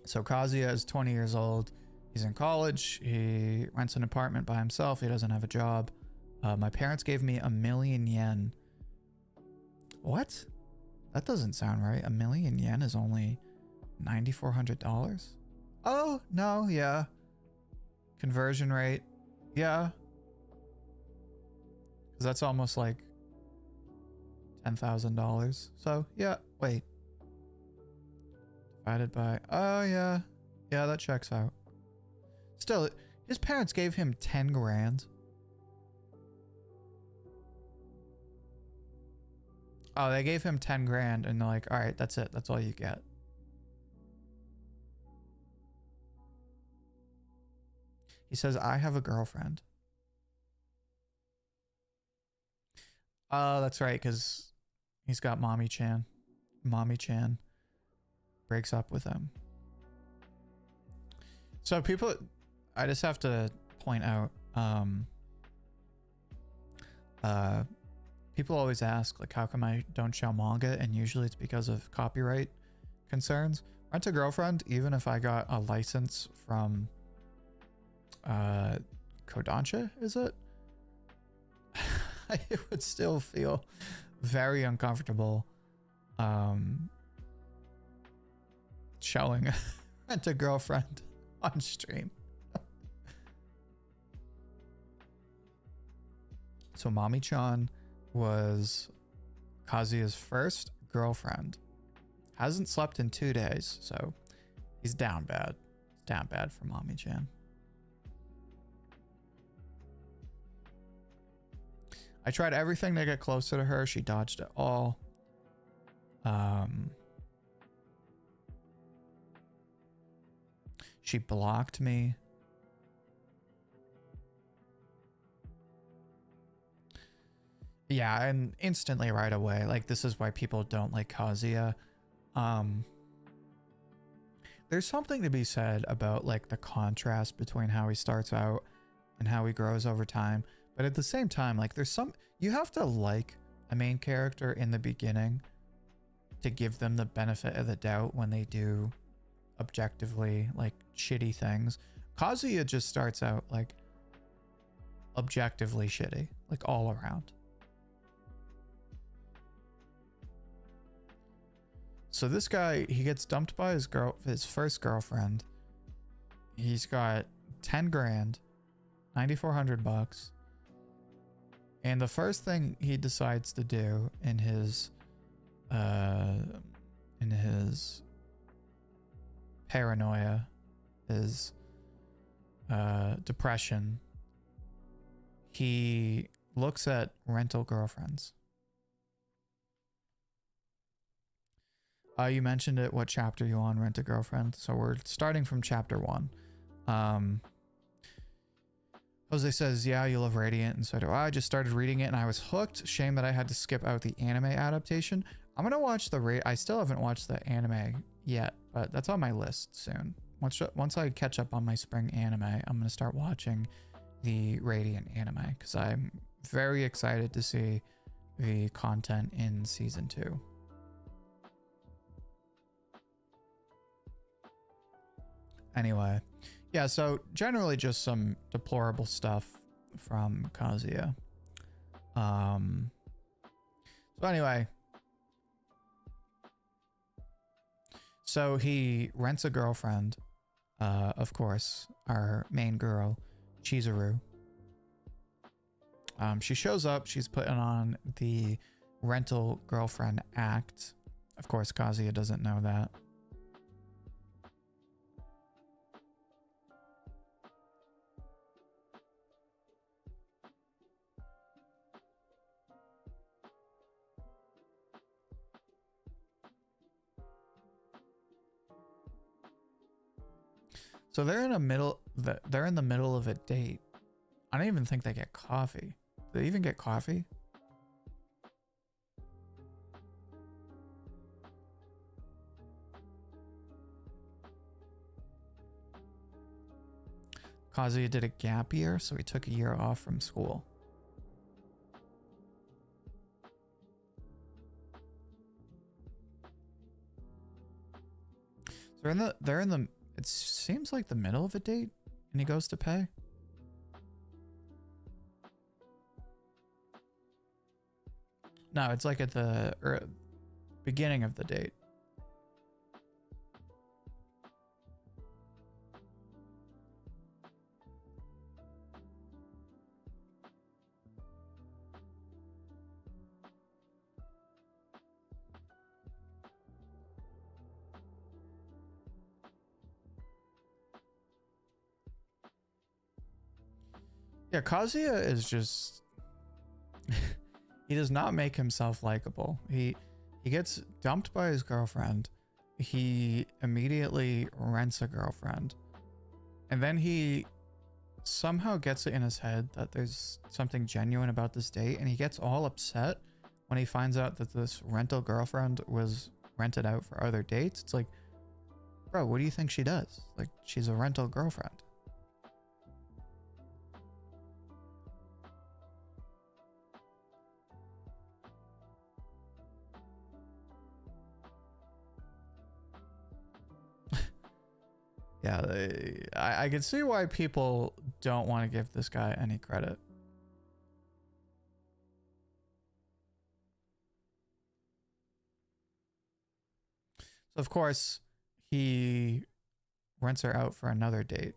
So Kazuya is 20 years old. He's in college. He rents an apartment by himself. He doesn't have a job. My parents gave me 1,000,000 yen. What? That doesn't sound right. 1,000,000 yen is only $9,400. Oh, no, yeah. Conversion rate. Yeah. Because that's almost like $10,000. So, yeah, wait. Divided by, oh yeah, yeah, that checks out. Still, his parents gave him 10 grand. Oh, they gave him 10 grand and they're like, all right, that's it. That's all you get. He says, I have a girlfriend. Oh, that's right, because he's got Mommy-chan. Mommy-chan breaks up with him. So people, I just have to point out, people always ask, like, how come I don't show manga? And usually it's because of copyright concerns. Rent a Girlfriend, even if I got a license from Kodansha, is it? It would still feel very uncomfortable showing Rent a Girlfriend on stream. So Mommy-chan was Kazuya's first girlfriend. Hasn't slept in 2 days, so he's down bad. He's down bad for Mommy-chan. I tried everything to get closer to her. She dodged it all. She blocked me. Yeah, and instantly right away. Like, this is why people don't like Kazuya. There's something to be said about, like, the contrast between how he starts out and how he grows over time. But at the same time, like, there's some... You have to like a main character in the beginning to give them the benefit of the doubt when they do objectively, like, shitty things. Kazuya just starts out, like, objectively shitty. Like, all around. So this guy, he gets dumped by his first girlfriend. He's got 10 grand, 9,400 bucks. And the first thing he decides to do in his paranoia, his depression, he looks at rental girlfriends. You mentioned it. What chapter are you on, Rent a Girlfriend? So we're starting from chapter 1. Jose says, yeah, you love Radiant, and so do I. Just started reading it and I was hooked. Shame that I had to skip out the anime adaptation. I'm gonna watch I still haven't watched the anime yet, but that's on my list soon. Once I catch up on my spring anime, I'm gonna start watching the Radiant anime because I'm very excited to see the content in season 2. Anyway, yeah, so generally just some deplorable stuff from Kazuya. So anyway, so he rents a girlfriend, of course, our main girl, Chizuru. She shows up, she's putting on the rental girlfriend act. Of course, Kazuya doesn't know that. So they're in the middle of a date. I don't even think they get coffee. Do they even get coffee? Kazuya did a gap year, so he took a year off from school. So they're in the, it seems like the middle of a date, and he goes to pay. No, it's like at the beginning of the date. Yeah, Kazuya is just he does not make himself likable. He gets dumped by his girlfriend. He immediately rents a girlfriend. And then he somehow gets it in his head that there's something genuine about this date, and he gets all upset when he finds out that this rental girlfriend was rented out for other dates. It's like, bro, what do you think she does? Like, she's a rental girlfriend. Yeah, I can see why people don't want to give this guy any credit. So of course, he rents her out for another date.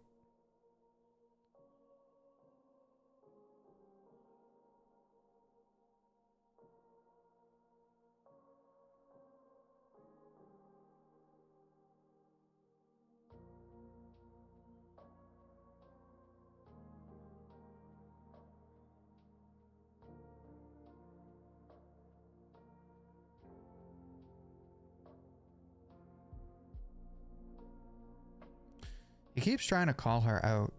He keeps trying to call her out,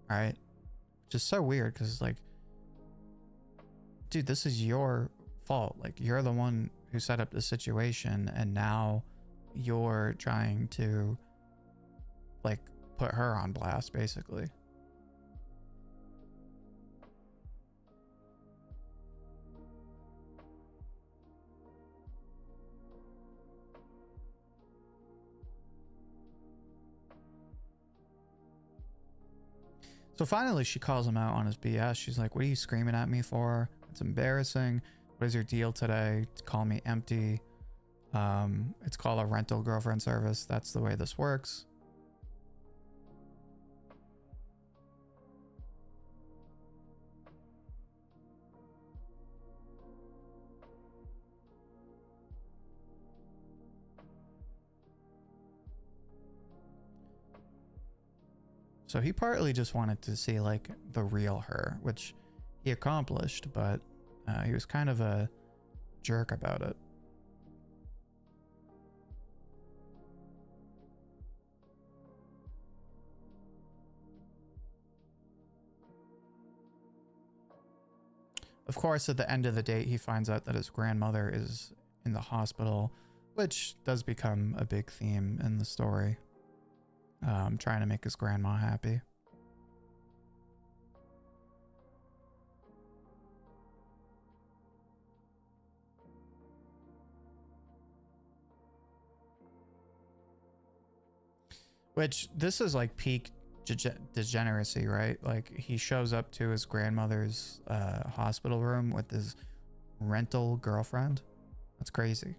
right? Just so weird, because like, dude, this is your fault. Like, you're the one who set up the situation, and now you're trying to like put her on blast, basically. So finally, she calls him out on his BS. She's like, what are you screaming at me for? It's embarrassing. What is your deal today? To call me empty. It's called a rental girlfriend service. That's the way this works. So he partly just wanted to see like the real her, which he accomplished, but he was kind of a jerk about it. Of course, at the end of the date, he finds out that his grandmother is in the hospital, which does become a big theme in the story. Trying to make his grandma happy. Which, this is like peak degeneracy, right? Like, he shows up to his grandmother's hospital room with his rental girlfriend. That's crazy.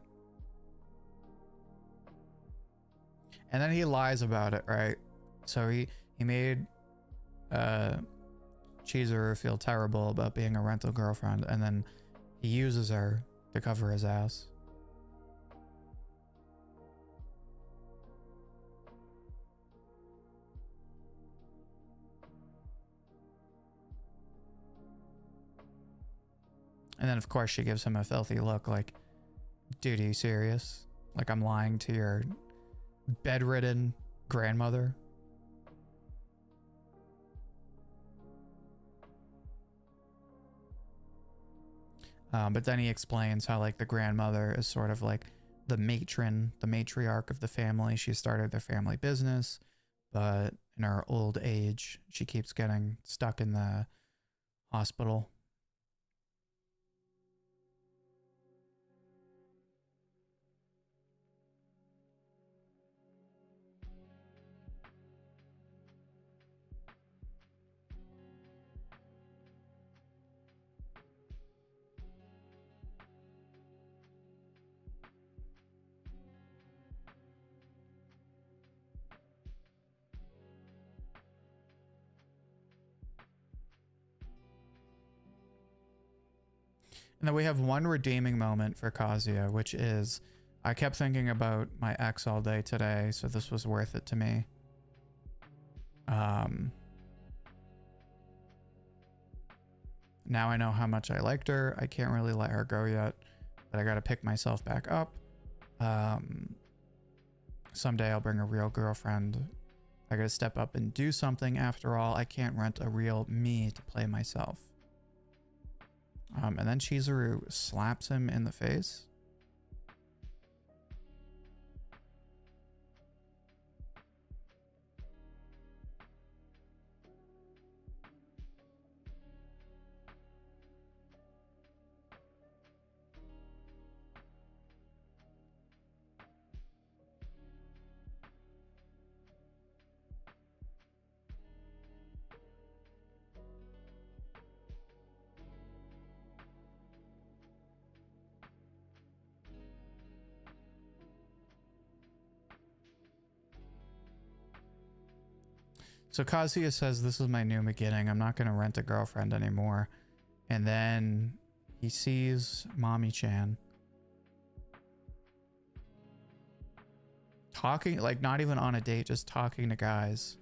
And then he lies about it, right? So he made Chizuru feel terrible about being a rental girlfriend, and then he uses her to cover his ass. And then of course she gives him a filthy look like, dude, are you serious? Like, I'm lying to your bedridden grandmother? But then he explains how like the grandmother is sort of like the matron, the matriarch of the family. She started their family business, but in her old age, she keeps getting stuck in the hospital. And then we have one redeeming moment for Kazuya, which is, I kept thinking about my ex all day today, so this was worth it to me. Now I know how much I liked her. I can't really let her go yet, but I gotta pick myself back up. Someday I'll bring a real girlfriend. I gotta step up and do something. After all, I can't rent a real me to play myself. And then Chizuru slaps him in the face. So Kazuya says, this is my new beginning. I'm not going to rent a girlfriend anymore. And then he sees Mommy-chan talking, like not even on a date, just talking to guys.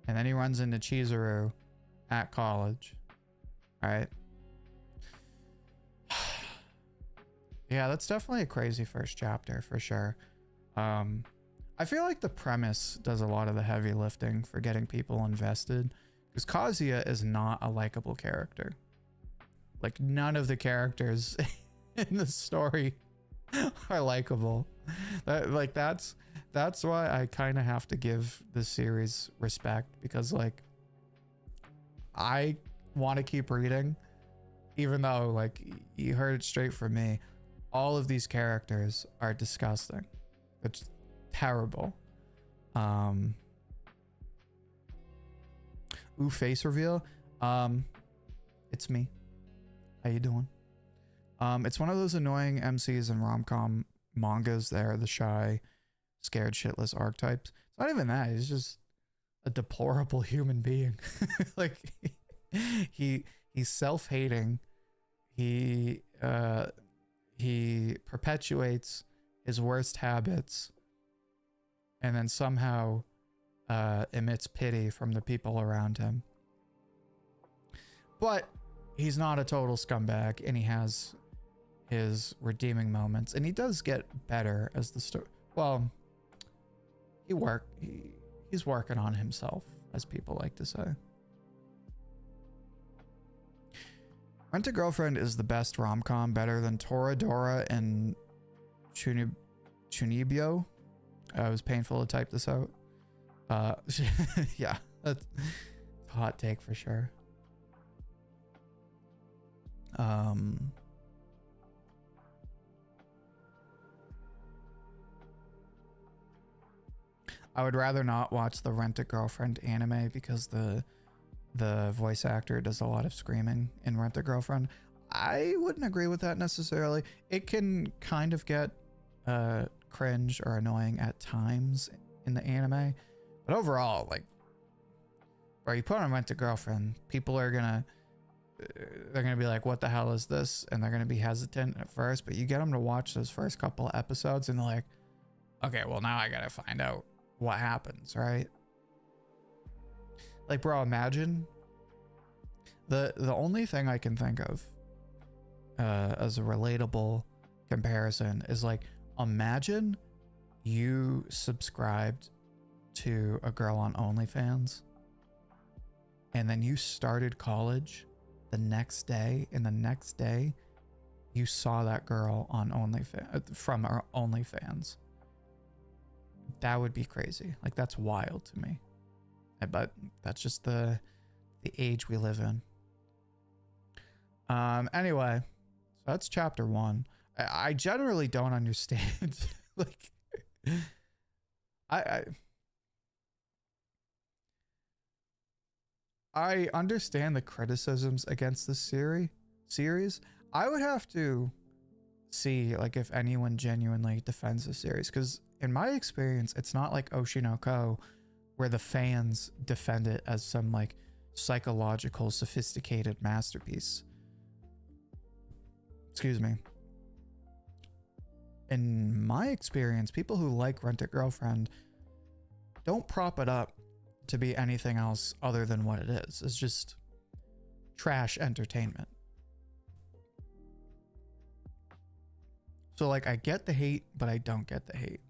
And then he runs into Chizuru at college. All right. Yeah, that's definitely a crazy first chapter for sure. I feel like the premise does a lot of the heavy lifting for getting people invested, because Kazuya is not a likable character. Like none of the characters in the story are likable. That's why I kind of have to give this series respect, because like I want to keep reading, even though like you heard it straight from me. All of these characters are disgusting. It's terrible. Ooh, face reveal. It's me. How you doing? It's one of those annoying MCs and rom-com mangas. They're the shy, scared shitless archetypes. It's not even that. He's just a deplorable human being. Like he's self-hating. He perpetuates his worst habits and then somehow emits pity from the people around him. But he's not a total scumbag, and he has his redeeming moments, and he does get better as the story. Well, he's working on himself, as people like to say. Rent a Girlfriend is the best rom-com, better than Toradora and Chunibyo. It was painful to type this out. Yeah, that's a hot take for sure. I would rather not watch the Rent a Girlfriend anime because the voice actor does a lot of screaming in Rent a Girlfriend. I wouldn't agree with that necessarily. It can kind of get cringe or annoying at times in the anime, but overall, like, bro, you put on Rent a Girlfriend, people are gonna be like, what the hell is this? And they're gonna be hesitant at first, but you get them to watch those first couple of episodes and they're like, okay, well now I gotta find out what happens, right? Like, bro, imagine the only thing I can think of as a relatable comparison is like, imagine you subscribed to a girl on OnlyFans and then you started college the next day, and the next day you saw that girl on OnlyFans from our OnlyFans. That would be crazy. Like, that's wild to me. But that's just the age we live in. Anyway, so that's chapter 1. I generally don't understand. Like, I understand the criticisms against this series. I would have to see like if anyone genuinely defends the series, because in my experience, it's not like Oshi no Ko where the fans defend it as some like psychological, sophisticated masterpiece. Excuse me. In my experience, people who like Rent a Girlfriend don't prop it up to be anything else other than what it is. It's just trash entertainment. So like, I get the hate, but I don't get the hate.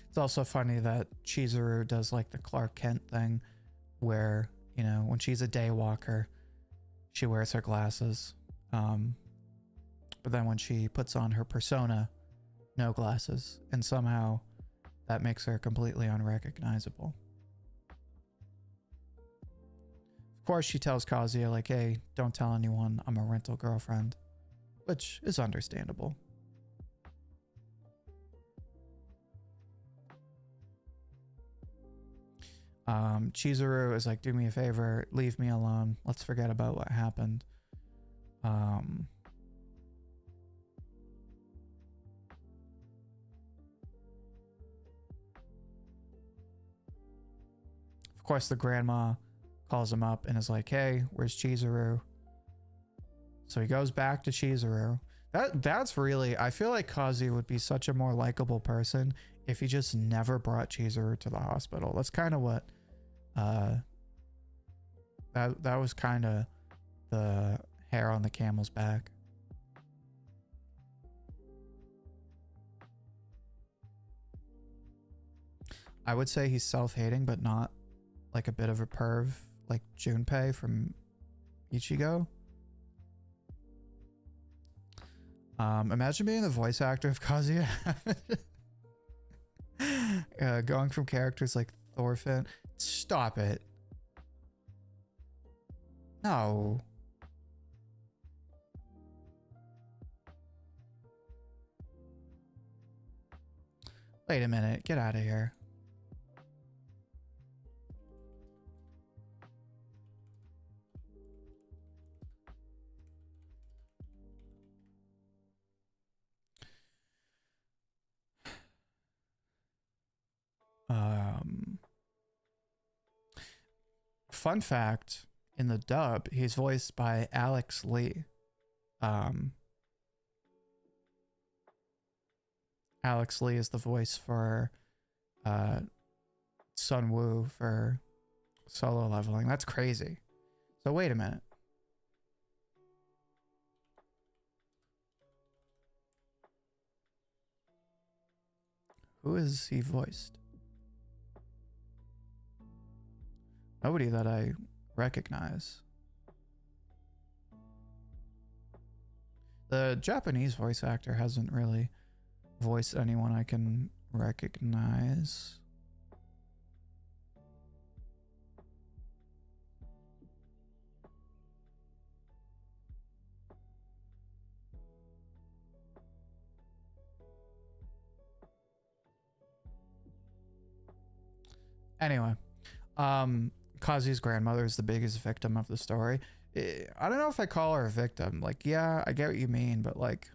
It's also funny that Chizuru does like the Clark Kent thing where, you know, when she's a daywalker, she wears her glasses. But then when she puts on her persona, no glasses. And somehow that makes her completely unrecognizable. Of course, she tells Kazuya, like, hey, don't tell anyone I'm a rental girlfriend, which is understandable. Chizuru is like, do me a favor, leave me alone. Let's forget about what happened. Of course, the grandma calls him up and is like, hey, where's Chizuru? So he goes back to Chizuru. That's really, I feel like Kazuya would be such a more likable person if he just never brought Chizuru to the hospital. That's kind of what that was kind of the hair on the camel's back. I would say he's self-hating, but not like a bit of a perv like Junpei from Ichigo. Imagine being the voice actor of Kazuya. Going from characters like Thorfinn. Stop it. No. Wait a minute. Get out of here. Fun fact, in the dub, he's voiced by Alex Lee. Alex Lee is the voice for Sun Woo for Solo Leveling. That's crazy. So wait a minute. Who is he voiced? Nobody that I recognize. The Japanese voice actor hasn't really voiced anyone I can recognize. Anyway, Kazu's grandmother is the biggest victim of the story. I don't know if I call her a victim. Like, yeah, I get what you mean, but like,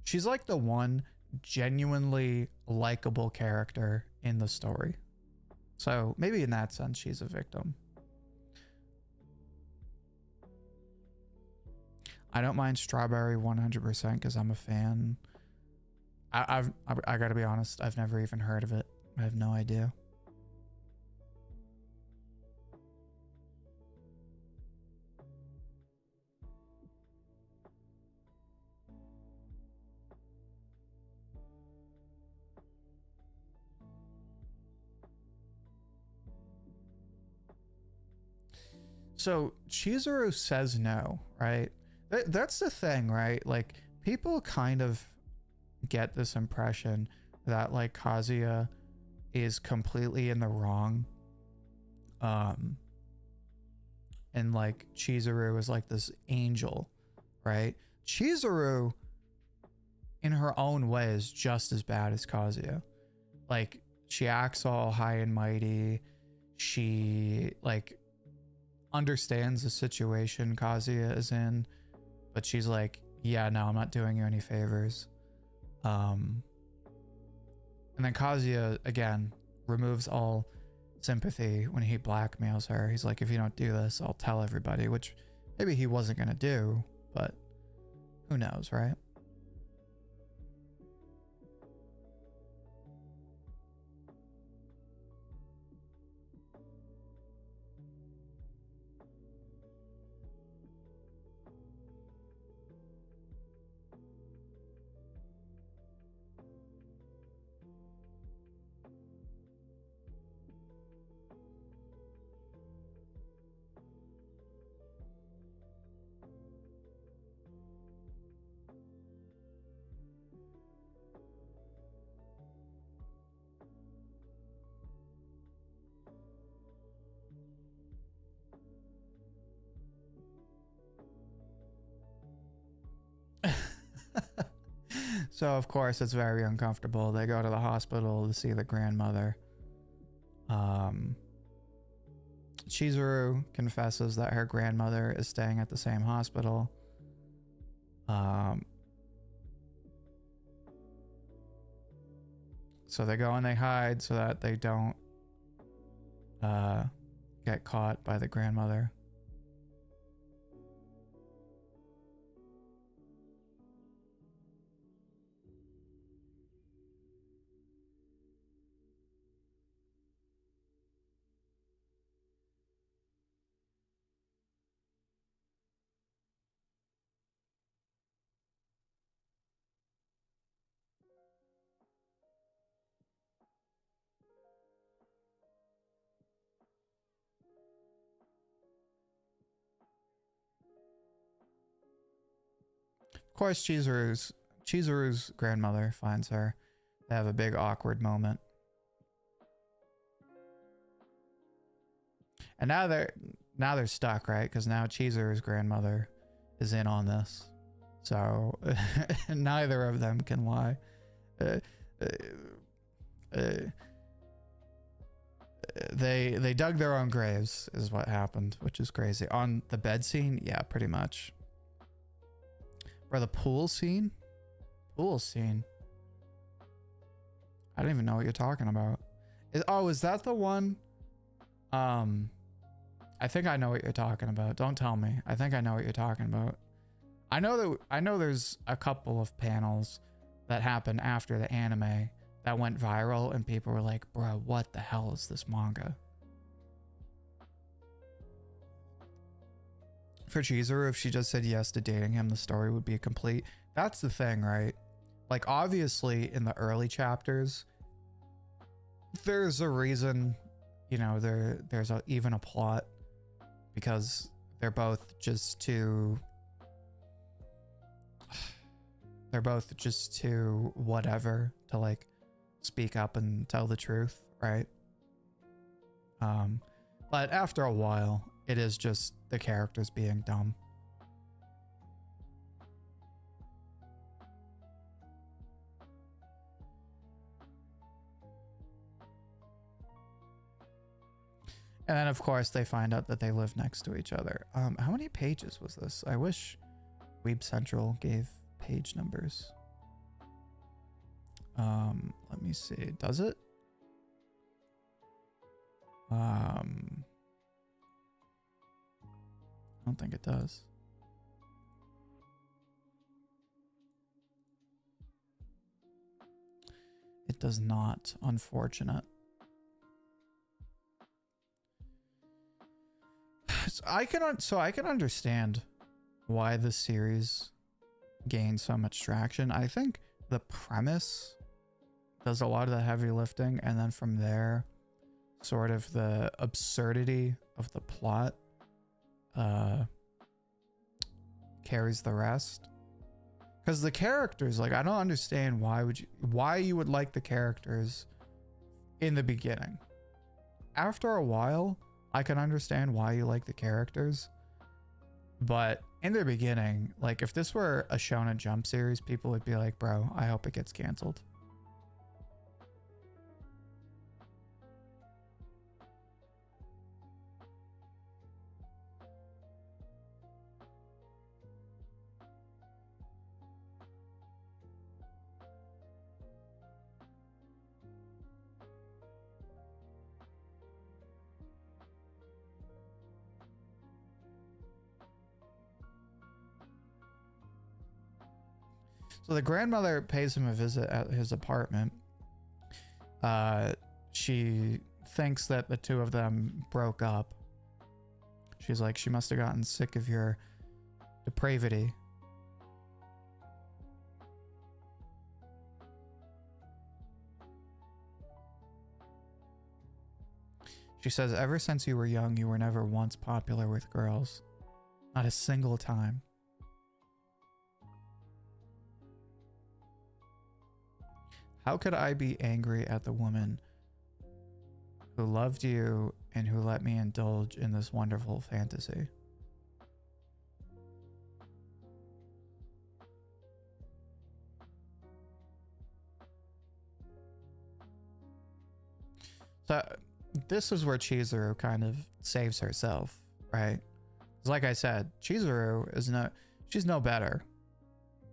she's like the one genuinely likable character in the story. So maybe in that sense, she's a victim. I don't mind Strawberry 100% because I'm a fan. I gotta be honest, I've never even heard of it. I have no idea. So Chizuru says no, right? That's the thing, right? Like, people kind of get this impression that like Kazuya is completely in the wrong. And like Chizuru is like this angel, right? Chizuru in her own way is just as bad as Kazuya. Like, she acts all high and mighty. She like understands the situation Kazuya is in, but she's like, yeah, no, I'm not doing you any favors. And then Kazuya again removes all sympathy when he blackmails her. He's like, if you don't do this, I'll tell everybody, which maybe he wasn't gonna do, but who knows, right? So of course it's very uncomfortable. They go to the hospital to see the grandmother. Chizuru confesses that her grandmother is staying at the same hospital. So they go and they hide so that they don't get caught by the grandmother. Of course, Chizuru's grandmother finds her. They have a big awkward moment. And now they're stuck, right? Because now Chizuru's grandmother is in on this. So neither of them can lie. They dug their own graves is what happened, which is crazy. On the bed scene, yeah, pretty much. Or the pool scene? Pool scene. I don't even know what you're talking about. Is that the one? I think I know what you're talking about. Don't tell me. I think I know what you're talking about. I know there's a couple of panels that happened after the anime that went viral and people were like, bro, what the hell is this manga? For Chizuru, if she just said yes to dating him, the story would be complete. That's the thing, right? Like, obviously in the early chapters, there's a reason, you know, there's even a plot, because they're both just too whatever to like speak up and tell the truth, right? But after a while, it is just the characters being dumb. And then, of course, they find out that they live next to each other. How many pages was this? I wish Weeb Central gave page numbers. Let me see. Does it? I don't think it does. It does not, unfortunate. So I can understand why this series gained so much traction. I think the premise does a lot of the heavy lifting, and then from there, sort of the absurdity of the plot carries the rest. Because the characters, like, I don't understand why you would like the characters in the beginning. After a while, I can understand why you like the characters. But in the beginning, like, if this were a Shonen Jump series, people would be like, bro, I hope it gets canceled. So the grandmother pays him a visit at his apartment. She thinks that the two of them broke up. She's like, she must have gotten sick of your depravity. She says, ever since you were young, you were never once popular with girls. Not a single time. How could I be angry at the woman who loved you and who let me indulge in this wonderful fantasy? So this is where Chizuru kind of saves herself, right? Because like I said, Chizuru is she's no better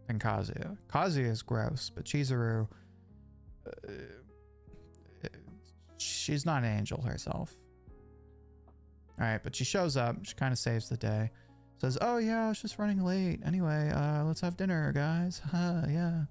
than Kazuya. Kazuya is gross, but Chizuru, she's not an angel herself. All right, but she shows up. She kind of saves the day. Says, oh yeah, I was just running late. Anyway, let's have dinner, guys. Yeah.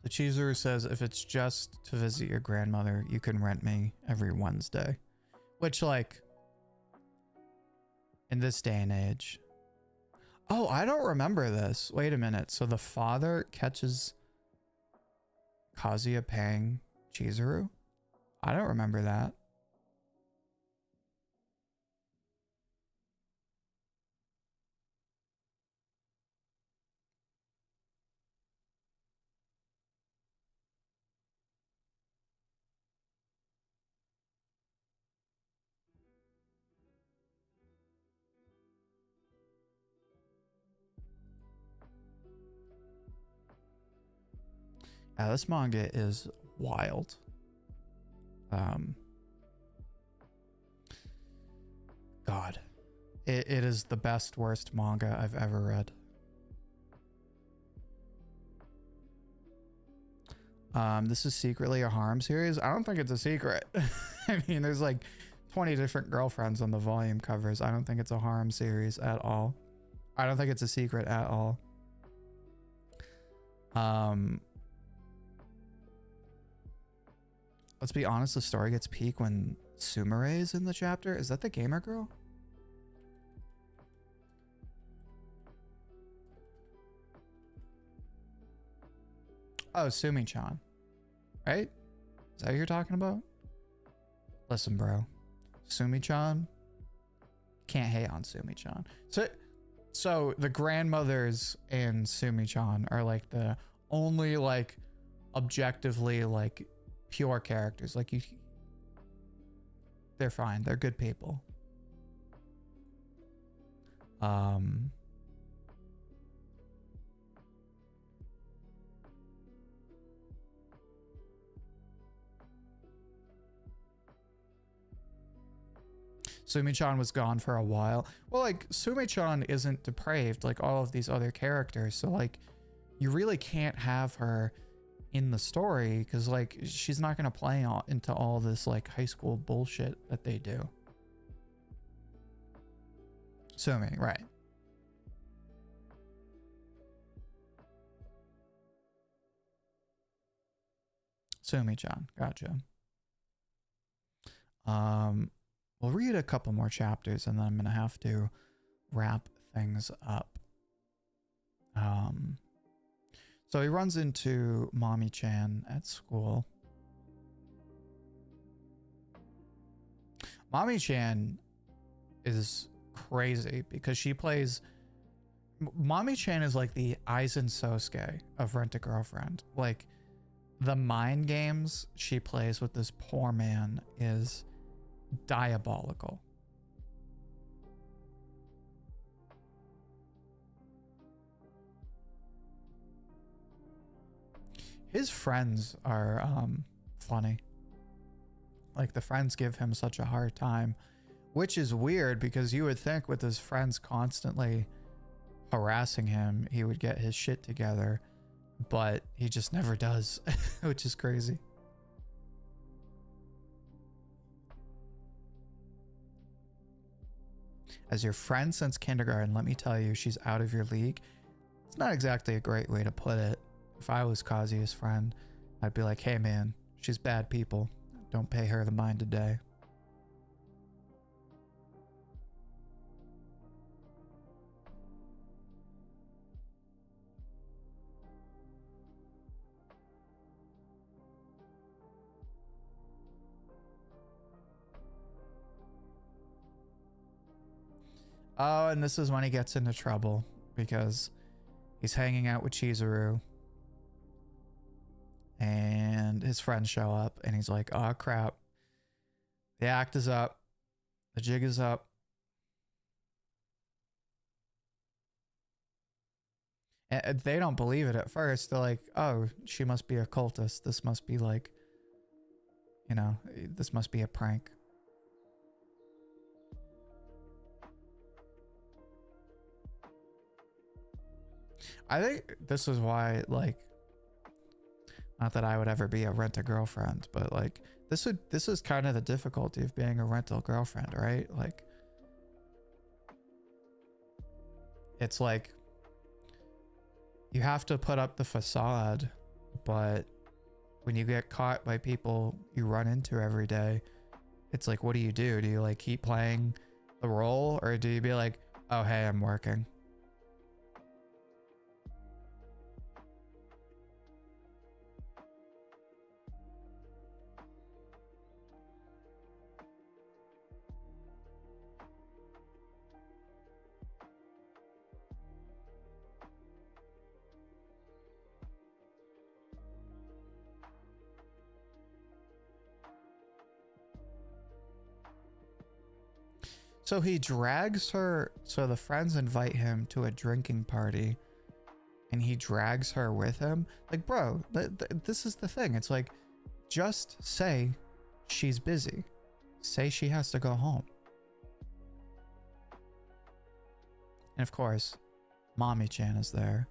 The Chizuru says, if it's just to visit your grandmother, you can rent me every Wednesday. Which, like, in this day and age. Oh, I don't remember this. Wait a minute. So the father catches Kazuya paying Chizuru? I don't remember that. Yeah, this manga is wild. God, it is the best, worst manga I've ever read. This is secretly a harem series. I don't think it's a secret. I mean, there's like 20 different girlfriends on the volume covers. I don't think it's a harem series at all. I don't think it's a secret at all. Let's be honest, the story gets peak when Sumire is in the chapter. Is that the gamer girl? Oh, Sumi-chan. Right? Is that what you're talking about? Listen, bro. Sumi-chan. Can't hate on Sumi-chan. So the grandmothers and Sumi-chan are like the only like objectively like pure characters. Like they're fine. They're good people. Sumi-chan was gone for a while. Well, like, Sumi-chan isn't depraved like all of these other characters, so like you really can't have her in the story, because like she's not gonna play into all this like high school bullshit that they do. Sumi, right? Sumi-chan, gotcha. We'll read a couple more chapters and then I'm gonna have to wrap things up. So he runs into Mommy-chan at school. Mommy-chan is crazy because she plays... Mommy-chan is like the Aizen Sosuke of Rent-a-Girlfriend. Like, the mind games she plays with this poor man is diabolical. His friends are funny. Like, the friends give him such a hard time, which is weird because you would think with his friends constantly harassing him, he would get his shit together, but he just never does, which is crazy. As your friend since kindergarten, let me tell you, she's out of your league. It's not exactly a great way to put it. If I was Kazuya's friend, I'd be like, hey man, she's bad people. Don't pay her the mind a day. Oh, and this is when he gets into trouble because he's hanging out with Chizuru and his friends show up and he's like, oh crap, the act is up, the jig is up. And they don't believe it at first. They're like, oh, she must be a cultist. This must be like, you know, this must be a prank. I think this is why, like, not that I would ever be a rent-a-girlfriend, but like this is kind of the difficulty of being a rental girlfriend, right? Like, it's like you have to put up the facade, but when you get caught by people you run into every day, it's like, what do? Do you like keep playing the role, or do you be like, oh hey, I'm working? So he drags her, so the friends invite him to a drinking party and he drags her with him. Like, bro, this is the thing. It's like, just say she's busy. Say she has to go home. And of course, Mommy-chan is there.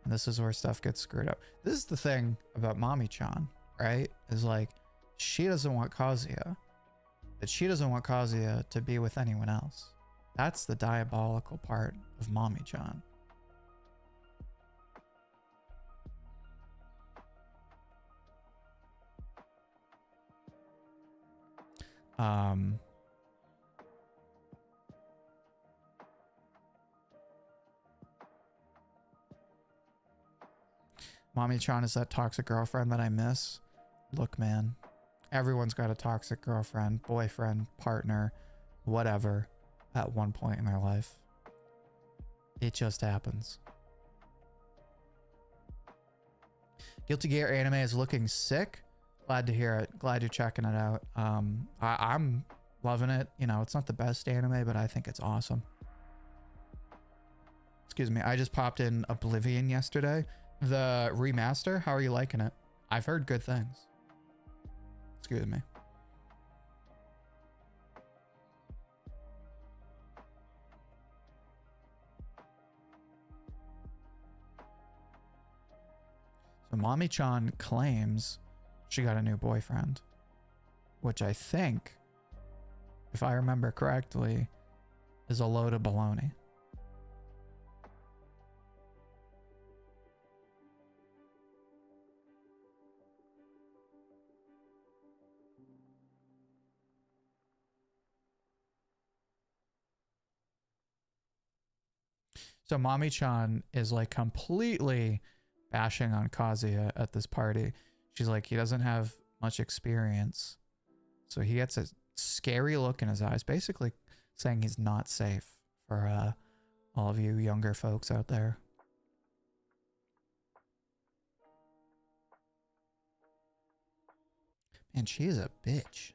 And this is where stuff gets screwed up. This is the thing about Mommy-chan, right? Is like, she doesn't want Kazuya. But she doesn't want Kazuya to be with anyone else. That's the diabolical part of Mommy-chan. Mommy-chan is that toxic girlfriend that I miss. Look, man, everyone's got a toxic girlfriend, boyfriend, partner, whatever, at one point in their life. It just happens. Guilty Gear anime is looking sick. Glad to hear it. Glad you're checking it out. I'm loving it. You know, it's not the best anime, but I think it's awesome. Excuse me. I just popped in Oblivion yesterday. The remaster. How are you liking it? I've heard good things. Excuse me. So Mami-chan claims she got a new boyfriend, which I think, if I remember correctly, is a load of baloney. So Mami-chan is like completely bashing on Kazuya at this party. She's like, he doesn't have much experience. So he gets a scary look in his eyes, basically saying he's not safe for all of you younger folks out there. Man, she is a bitch.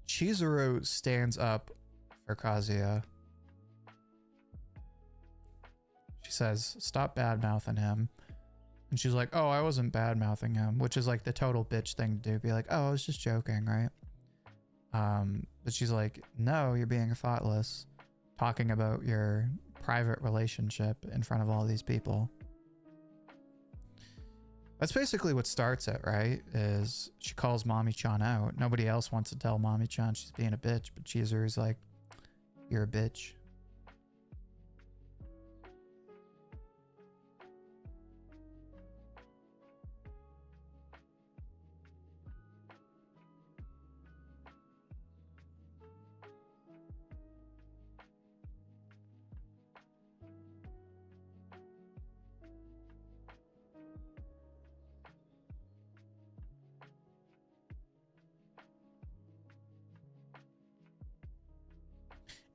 Chizuru stands up for Kazuya. She says, stop bad-mouthing him. And she's like, oh, I wasn't bad-mouthing him, which is like the total bitch thing to do. Be like, oh, I was just joking, right? But she's like, no, you're being thoughtless, talking about your private relationship in front of all these people. That's basically what starts it, right? Is she calls Mami-chan out. Nobody else wants to tell Mami-chan she's being a bitch, but Chizuru's like, you're a bitch.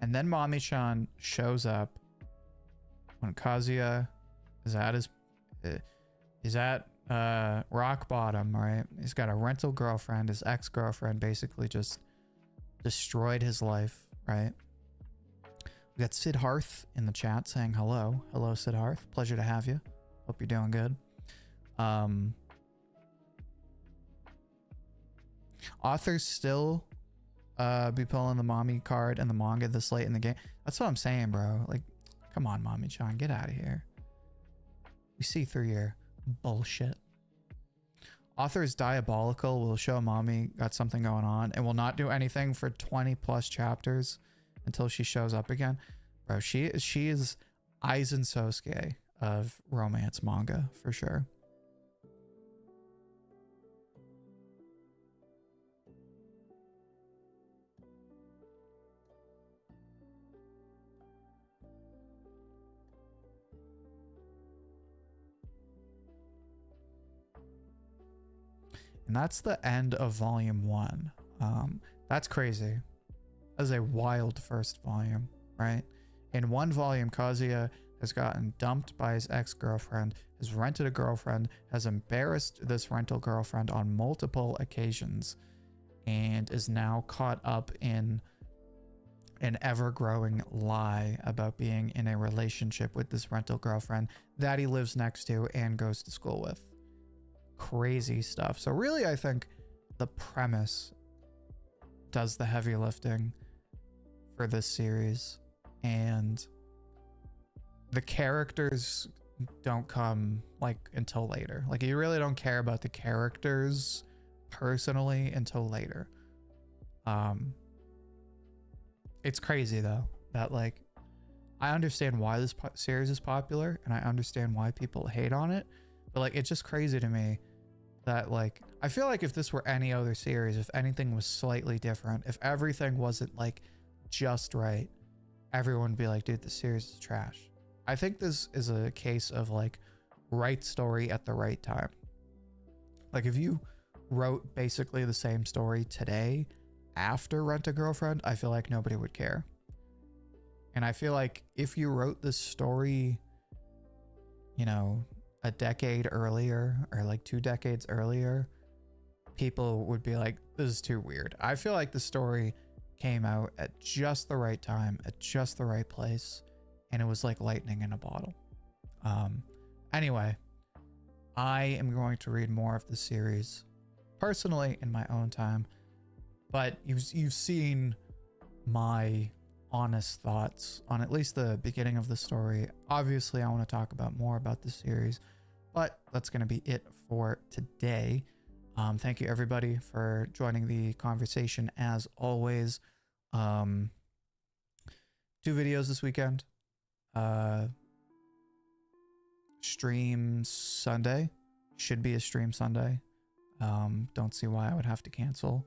And then Mami-chan shows up when Kazuya is at rock bottom, right? He's got a rental girlfriend. His ex-girlfriend basically just destroyed his life, right? We got Siddharth in the chat saying hello. Hello, Siddharth. Pleasure to have you. Hope you're doing good. Authors still be pulling the mommy card and the manga this late in the game. That's what I'm saying, bro. Like, come on, Mami-chan, get out of here. We see through your bullshit. Author is diabolical. Will show mommy got something going on and will not do anything for 20 plus chapters until she shows up again. Bro, she is Aizen Sosuke of romance manga for sure. And that's the end of volume 1. That's crazy. That's a wild first volume, right? In one volume, Kazuya has gotten dumped by his ex-girlfriend, has rented a girlfriend, has embarrassed this rental girlfriend on multiple occasions, and is now caught up in an ever-growing lie about being in a relationship with this rental girlfriend that he lives next to and goes to school with. Crazy stuff. So really, I think the premise does the heavy lifting for this series, and the characters don't come like until later. Like, you really don't care about the characters personally until later. It's crazy though that, like, I understand why this series is popular and I understand why people hate on it, but like, it's just crazy to me that, like, I feel like if this were any other series, if anything was slightly different, if everything wasn't like just right, everyone would be like, dude, this series is trash. I think this is a case of like right story at the right time. Like, if you wrote basically the same story today after Rent a Girlfriend, I feel like nobody would care. And I feel like if you wrote this story, you know, a decade earlier or like 2 decades earlier, people would be like, this is too weird. I feel like the story came out at just the right time, at just the right place, and it was like lightning in a bottle. Anyway, I am going to read more of the series personally in my own time. but you've seen my honest thoughts on at least the beginning of the story. Obviously, I want to talk about more about the series, but that's going to be it for today. Thank you everybody for joining the conversation as always. 2 videos this weekend. Stream Sunday. Should be a stream Sunday. Don't see why I would have to cancel.